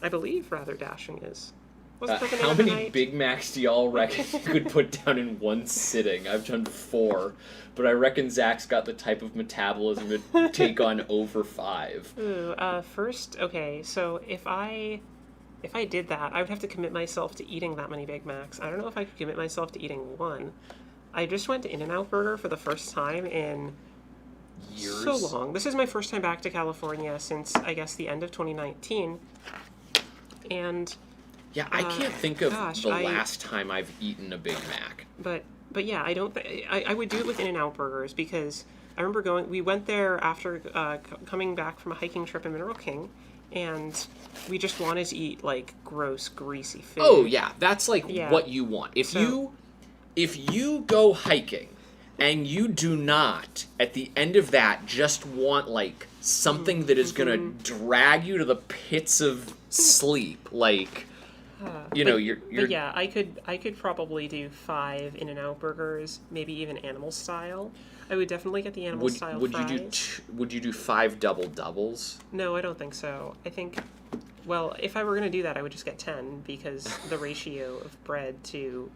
I believe rather dashing is. How many Big Macs do y'all reckon you could put down in one sitting? I've done 4, but I reckon Zach's got the type of metabolism to take on over 5. Ooh, first, okay, so if I did that, I would have to commit myself to eating that many Big Macs. I don't know if I could commit myself to eating one. I just went to In-N-Out Burger for the first time in years. So long. This is my first time back to California since, I guess, the end of 2019. And yeah, I can't think of the last time I've eaten a Big Mac. But yeah, I would do it with In-N-Out Burgers because I remember we went there after coming back from a hiking trip in Mineral King, and we just wanted to eat like gross, greasy food. Oh yeah, that's like what you want. If you go hiking and you do not, at the end of that, just want like something that is gonna drag you to the pits of sleep, like you're. But yeah, I could probably do 5 In-N-Out burgers, maybe even animal style. I would definitely get the animal style fries. Would you do 5 double doubles? No, I don't think so. I think, well, if I were gonna do that, I would just get 10 because the ratio of bread to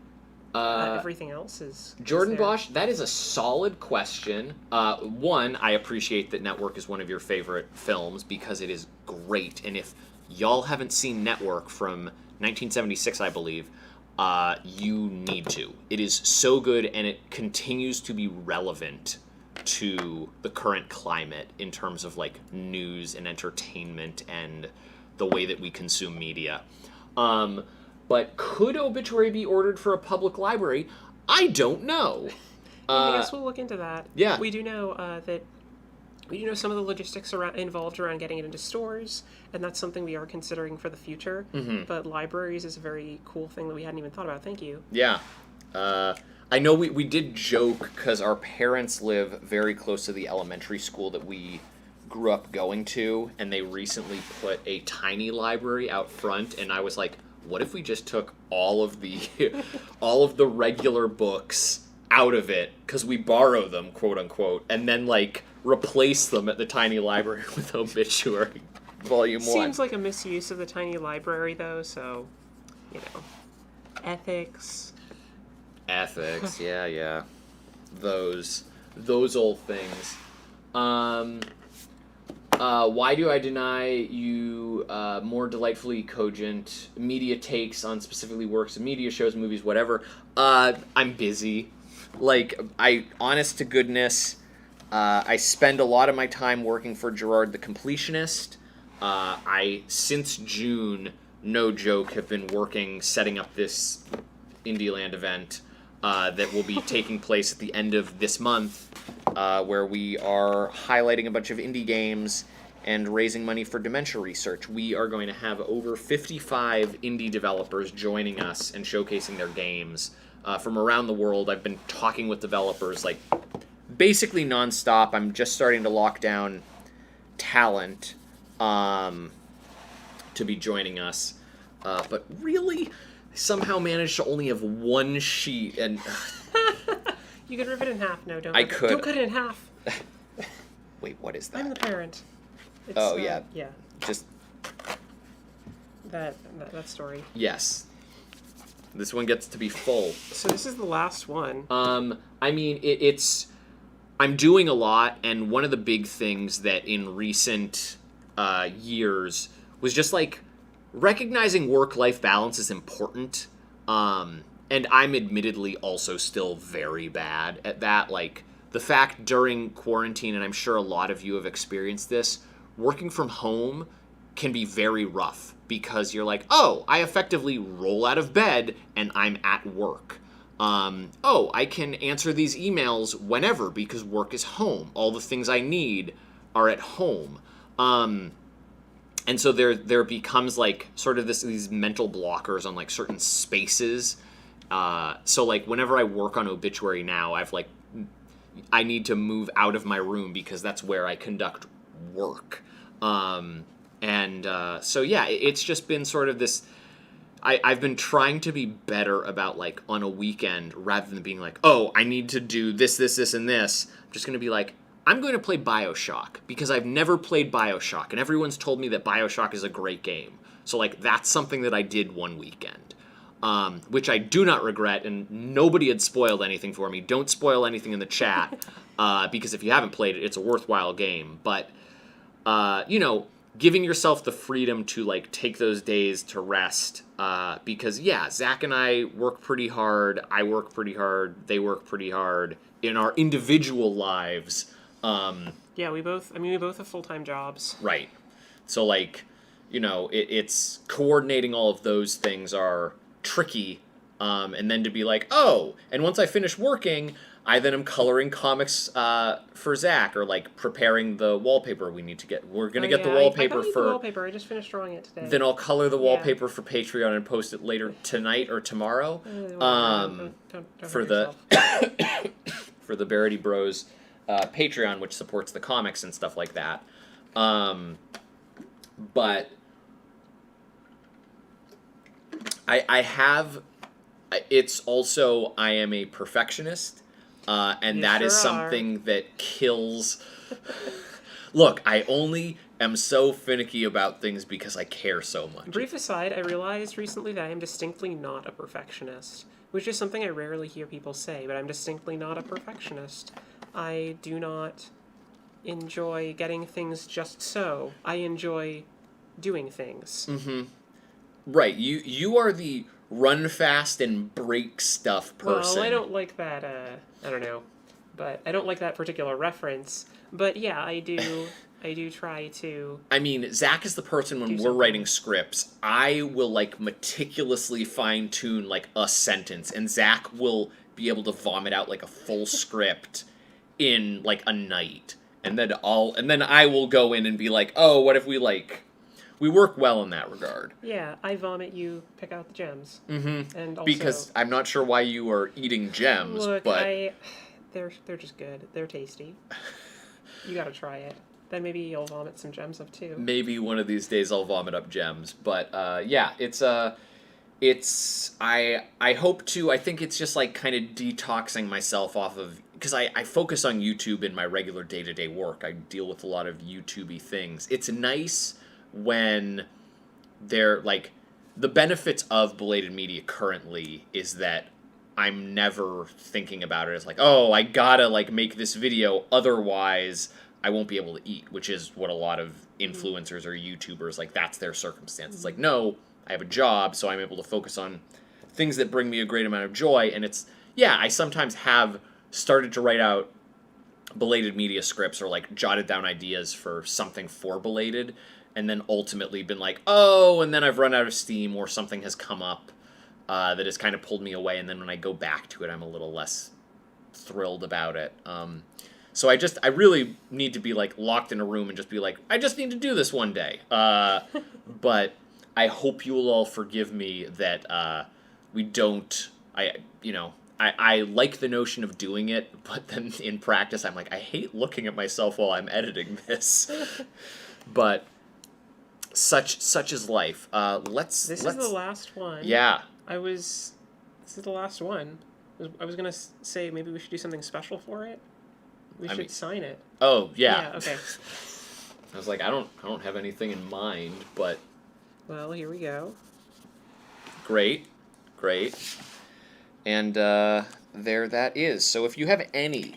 everything else is. Jordan Bosch, that is a solid question. One, I appreciate that Network is one of your favorite films because it is great, and if y'all haven't seen Network from 1976, I believe, you need to. It is so good, and it continues to be relevant to the current climate in terms of like news and entertainment and the way that we consume media. But could Obituary be ordered for a public library? I don't know. I guess we'll look into that. Yeah. We do know that some of the logistics involved around getting it into stores, and that's something we are considering for the future. But libraries is a very cool thing that we hadn't even thought about. Thank you. Yeah. I know we did joke because our parents live very close to the elementary school that we grew up going to, and they recently put a tiny library out front, and I was like, what if we just took all of the regular books out of it because we borrow them, quote unquote, and then like replace them at the tiny library with Obituary Volume 1. Seems like a misuse of the tiny library though, so ethics, yeah. Those old things. Why do I deny you more delightfully cogent media takes on specifically works of media, shows, movies, whatever? I'm busy. Like, honest to goodness, I spend a lot of my time working for Gerard the Completionist. I, since June, no joke, have been working, setting up this Indieland event that will be taking place at the end of this month, where we are highlighting a bunch of indie games and raising money for dementia research. We are going to have over 55 indie developers joining us and showcasing their games from around the world. I've been talking with developers like basically nonstop. I'm just starting to lock down talent to be joining us. But really, I somehow managed to only have one sheet, and You could rip it in half. No, don't. I could. Don't cut it in half. Wait, what is that? I'm the parent. It's, Oh, yeah. Yeah. Just That story. yes. This one gets to be full. So this is the last one. I mean, it's I'm doing a lot, and one of the big things that in recent years was just like recognizing work-life balance is important. And I'm admittedly also still very bad at that. Like the fact during quarantine, and I'm sure a lot of you have experienced this, working from home can be very rough because you're like, oh, I effectively roll out of bed and I'm at work. Oh, I can answer these emails whenever because work is home. All the things I need are at home. And so there becomes like sort of these mental blockers on like certain spaces. So like whenever I work on Obituary now, I need to move out of my room because that's where I conduct work. So yeah, it's just been sort of this. I've been trying to be better about like on a weekend rather than being like, oh, I need to do this, and this. I'm just going to be like, I'm going to play BioShock because I've never played BioShock and everyone's told me that BioShock is a great game. So like that's something that I did one weekend, which I do not regret, and nobody had spoiled anything for me. Don't spoil anything in the chat because if you haven't played it, it's a worthwhile game. But giving yourself the freedom to like take those days to rest, because yeah, Zach and I work pretty hard. I work pretty hard. They work pretty hard in our individual lives. Yeah, we both have full-time jobs. Right. So like, it's coordinating all of those things are tricky. And then to be like, oh, and once I finish working, I then am coloring comics for Zach, or like preparing the wallpaper we need to get. We're gonna get the wallpaper I the wallpaper. I just finished drawing it today. Then I'll color the wallpaper for Patreon and post it later tonight or tomorrow. Don't for the for the Belated Bros Patreon, which supports the comics and stuff like that. But I have. It's also I am a perfectionist. And that is something that kills. Look, I only am so finicky about things because I care so much. Brief aside, I realized recently that I am distinctly not a perfectionist, which is something I rarely hear people say, but I'm distinctly not a perfectionist. I do not enjoy getting things just so. I enjoy doing things. Mm-hmm. Right. You are the run fast and break stuff person. Well, I don't like that, I don't know, but I don't like that particular reference. But yeah, I do try to... I mean, Zach is the person when we're writing scripts, I will, like, meticulously fine-tune, like, a sentence, and Zach will be able to vomit out, like, a full script in, like, a night. And then I will go in and be like, oh, what if we, like... We work well in that regard. Yeah, I vomit, you pick out the gems. Mm-hmm. And also, because I'm not sure why you are eating gems, look, but... They're just good. They're tasty. You gotta try it. Then maybe you'll vomit some gems up too. Maybe one of these days I'll vomit up gems. But, yeah, I hope to... I think it's just, like, kind of detoxing myself off of... Because I focus on YouTube in my regular day-to-day work. I deal with a lot of YouTube-y things. It's nice... when they're like the benefits of Belated Media currently is that I'm never thinking about it as like, oh, I gotta like make this video, otherwise I won't be able to eat, which is what a lot of influencers or YouTubers, like that's their circumstance. It's like, no, I have a job, so I'm able to focus on things that bring me a great amount of joy. And it's, yeah, I sometimes have started to write out Belated Media scripts or like jotted down ideas for something for Belated. and then ultimately been like, oh, and then I've run out of steam or something has come up that has kind of pulled me away, and then when I go back to it, I'm a little less thrilled about it. So I really need to be like locked in a room and just be like, I just need to do this one day. But I hope you will all forgive me that we don't. I like the notion of doing it, but then in practice, I'm like, I hate looking at myself while I'm editing this. But such is life. This is the last one. Yeah. This is the last one. I was gonna say maybe we should do something special for it. We should sign it. Oh yeah. Yeah. Okay. I was like, I don't have anything in mind, but. Well, here we go. Great. And there that is. So if you have any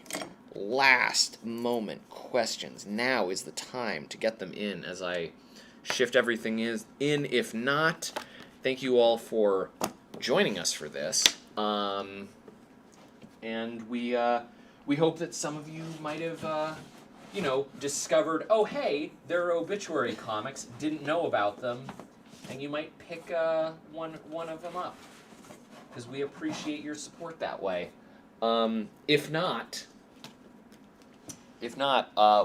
last moment questions, now is the time to get them in as I shift everything in. If not, thank you all for joining us for this. And we hope that some of you might have, discovered, oh, hey, there are Obituary comics, didn't know about them, and you might pick one of them up. Because we appreciate your support that way. If not,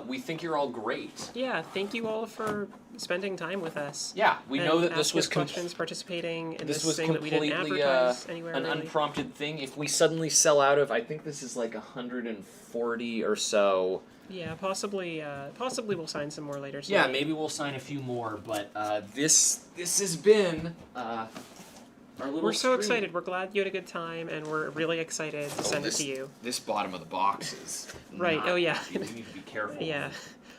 we think you're all great. Yeah, thank you all for spending time with us. Yeah, we know that this was questions, participating in this thing that we didn't advertise anywhere. An unprompted thing. If we suddenly sell out of, I think this is like 140 or so. Yeah, possibly we'll sign some more later. Yeah, maybe we'll sign a few more. But this has been. We're so excited. We're glad you had a good time, and we're really excited to send it to you. This bottom of the box is right. Oh yeah. You need to be careful. Yeah.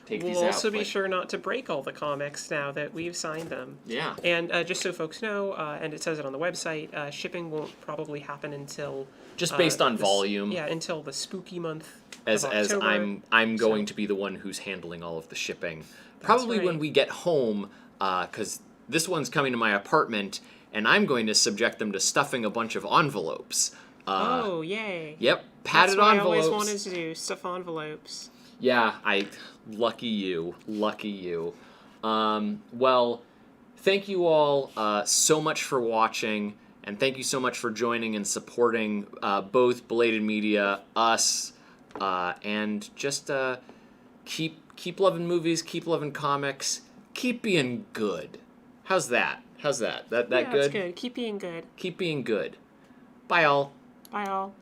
We'll also be sure not to break all the comics now that we've signed them. Yeah. And just so folks know, and it says it on the website, shipping won't probably happen until just based on volume. Yeah, until the spooky month. As October. I'm going to be the one who's handling all of the shipping. Probably when we get home, because this one's coming to my apartment. And I'm going to subject them to stuffing a bunch of envelopes. Oh, yay. Yep, padded envelopes. That's what I always wanted to do, stuff envelopes. Yeah, lucky you. Well, thank you all so much for watching, and thank you so much for joining and supporting both Belated Media, us, and just keep loving movies, keep loving comics, keep being good. How's that? That good? That's good. Keep being good. Keep being good. Bye, all. Bye, all.